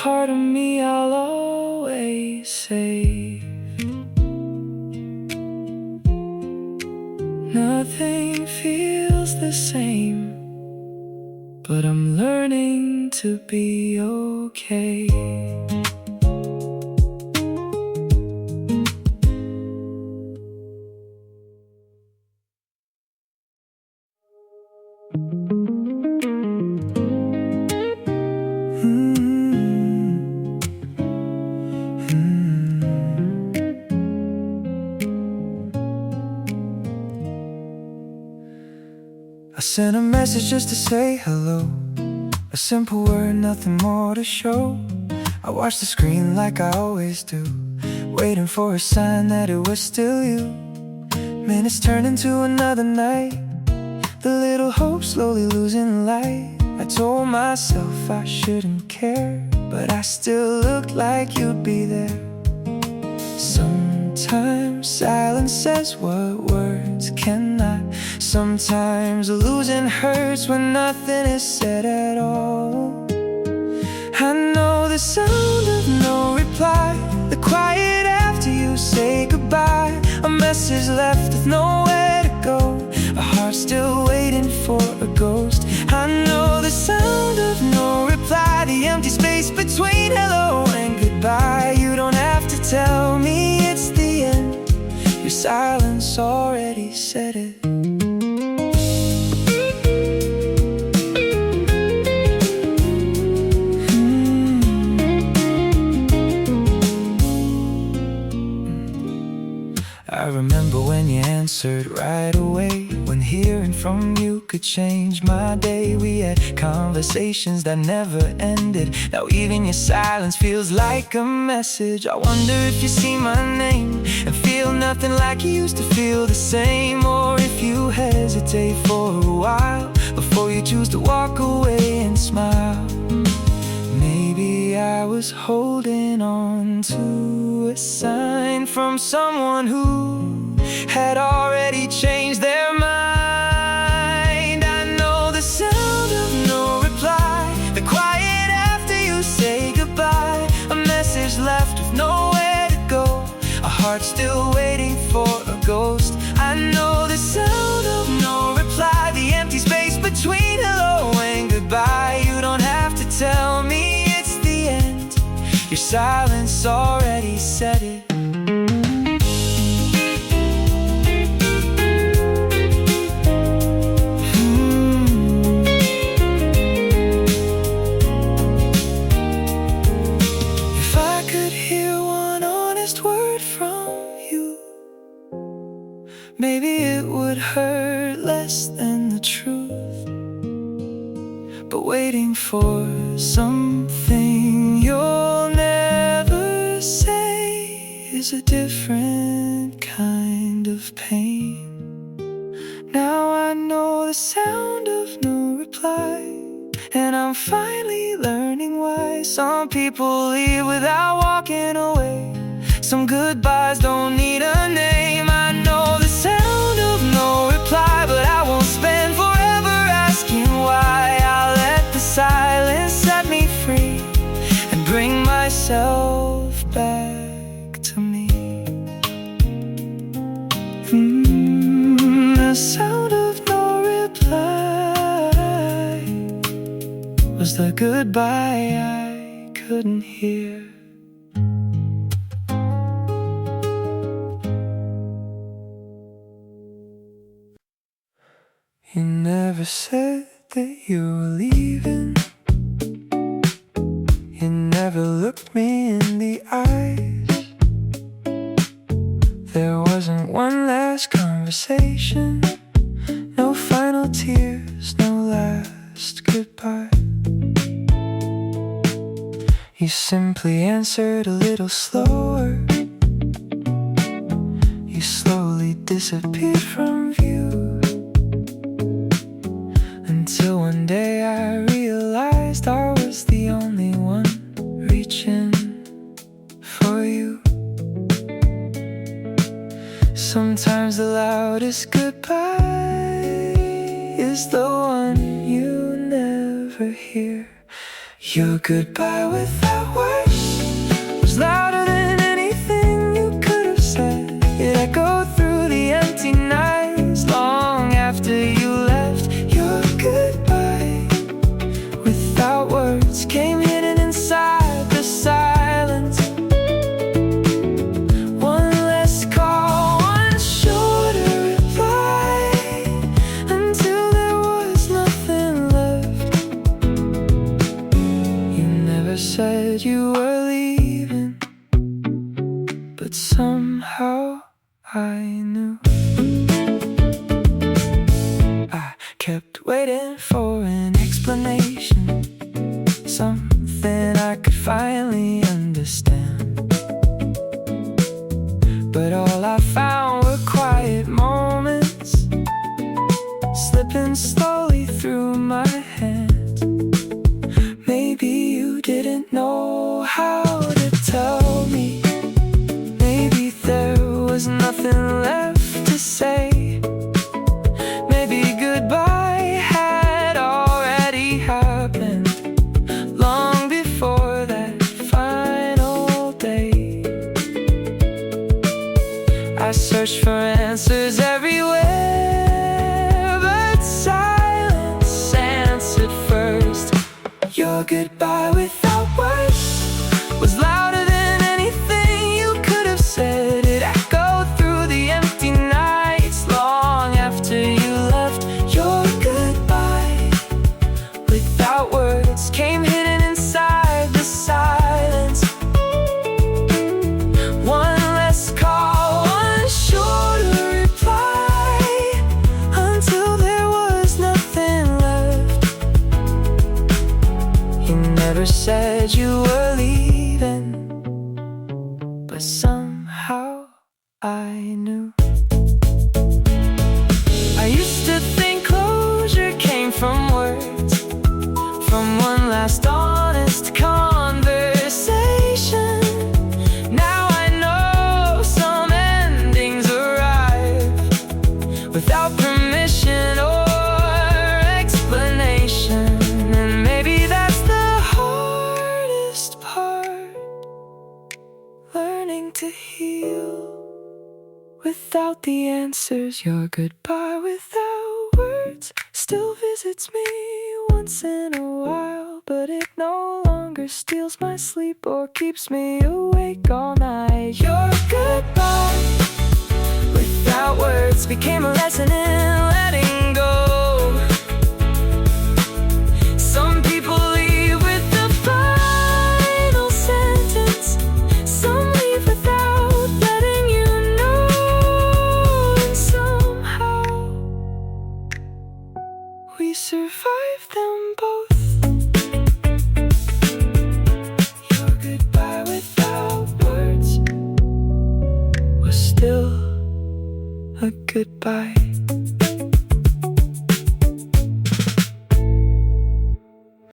Part of me I'll always save. Nothing feels the same, but I'm learning to be okay. I sent a message just to say hello. A simple word, nothing more to show. I watched the screen like I always do, waiting for a sign that it was still you. Minutes turned into another night, the little hope slowly losing light. I told myself I shouldn't care, but I still looked like you'd be there. Sometimes silence says what words cannot. Sometimes losing hurts when nothing is said at all. I know the sound of no reply, the quiet after you say goodbye. A message left with nowhere to go, a heart still waiting for a ghost. I know the sound of no reply, the empty space between hello and goodbye. You don't have to tell me it's the end, your silence already said it. I remember when you answered right away, when hearing from you could change my day. We had conversations that never ended. Now even your silence feels like a message. I wonder if you see my name and feel nothing like you used to feel the same, or if you hesitate for a while before you choose to walk away and smile. Maybe I was holding on to a sign from someone who had already changed their mind. I know the sound of no reply, the quiet after you say goodbye. A message left with nowhere to go, a heart still waiting for a ghost. I know the sound of no reply, the empty space between hello and goodbye. You don't have to tell me it's the end, your silence already said it. If I could hear one honest word from you, maybe it would hurt less than the truth. But waiting for something you'll never say is a different kind of pain. Now I know the sound of no reply, and I'm finally learning why some people leave without walking away. Some goodbyes don't need a name. I know the sound of no reply, but I won't spend forever asking why. I'll let the silence set me free and bring myself back to me. The sound of no reply was the goodbye I couldn't hear. You never said that you were leaving. You never looked me in the eyes. There wasn't one last conversation, no final tears, no last goodbye. You simply answered a little slower. You slowly disappeared from view, until one day I realized I was the only one reaching for you. Sometimes the loudest goodbye is the one you never hear. Your goodbye without words was louder than anything you could have said. It echoed through the empty nights long after you left. Your goodbye without words came hidden inside the silence. One less call, one shorter reply, until there was nothing left. You never said you were leaving, but somehow I knew. I kept waiting for an explanation, something I could finally understand. But all I found were quiet moments slipping slowly through my hands. Maybe you didn't know how to tell me. Maybe there was nothing left to say. Maybe goodbye had already happened long before that final day. I searched for answers everywhere, but silence answered first. Your goodbye without words was louder than anything you could have said. It echoed through the empty nights long after you left. Your goodbye without words came hidden inside the silence. One less call, one shorter reply, until there was nothing left. You never said you were leaving, but somehow I knew. I used to think closure came from words, from one last honest conversation. Now I know some endings arrive without permission or explanation. And maybe that's the hardest part, learning to heal without the answers. Your goodbye without words still visits me once in a while, but it no longer steals my sleep or keeps me awake all night. Your goodbye without words became a lesson in letting go. Some people leave with the final sentence, some leave without letting you know. And somehow we survived them both. Your goodbye without words was still a goodbye.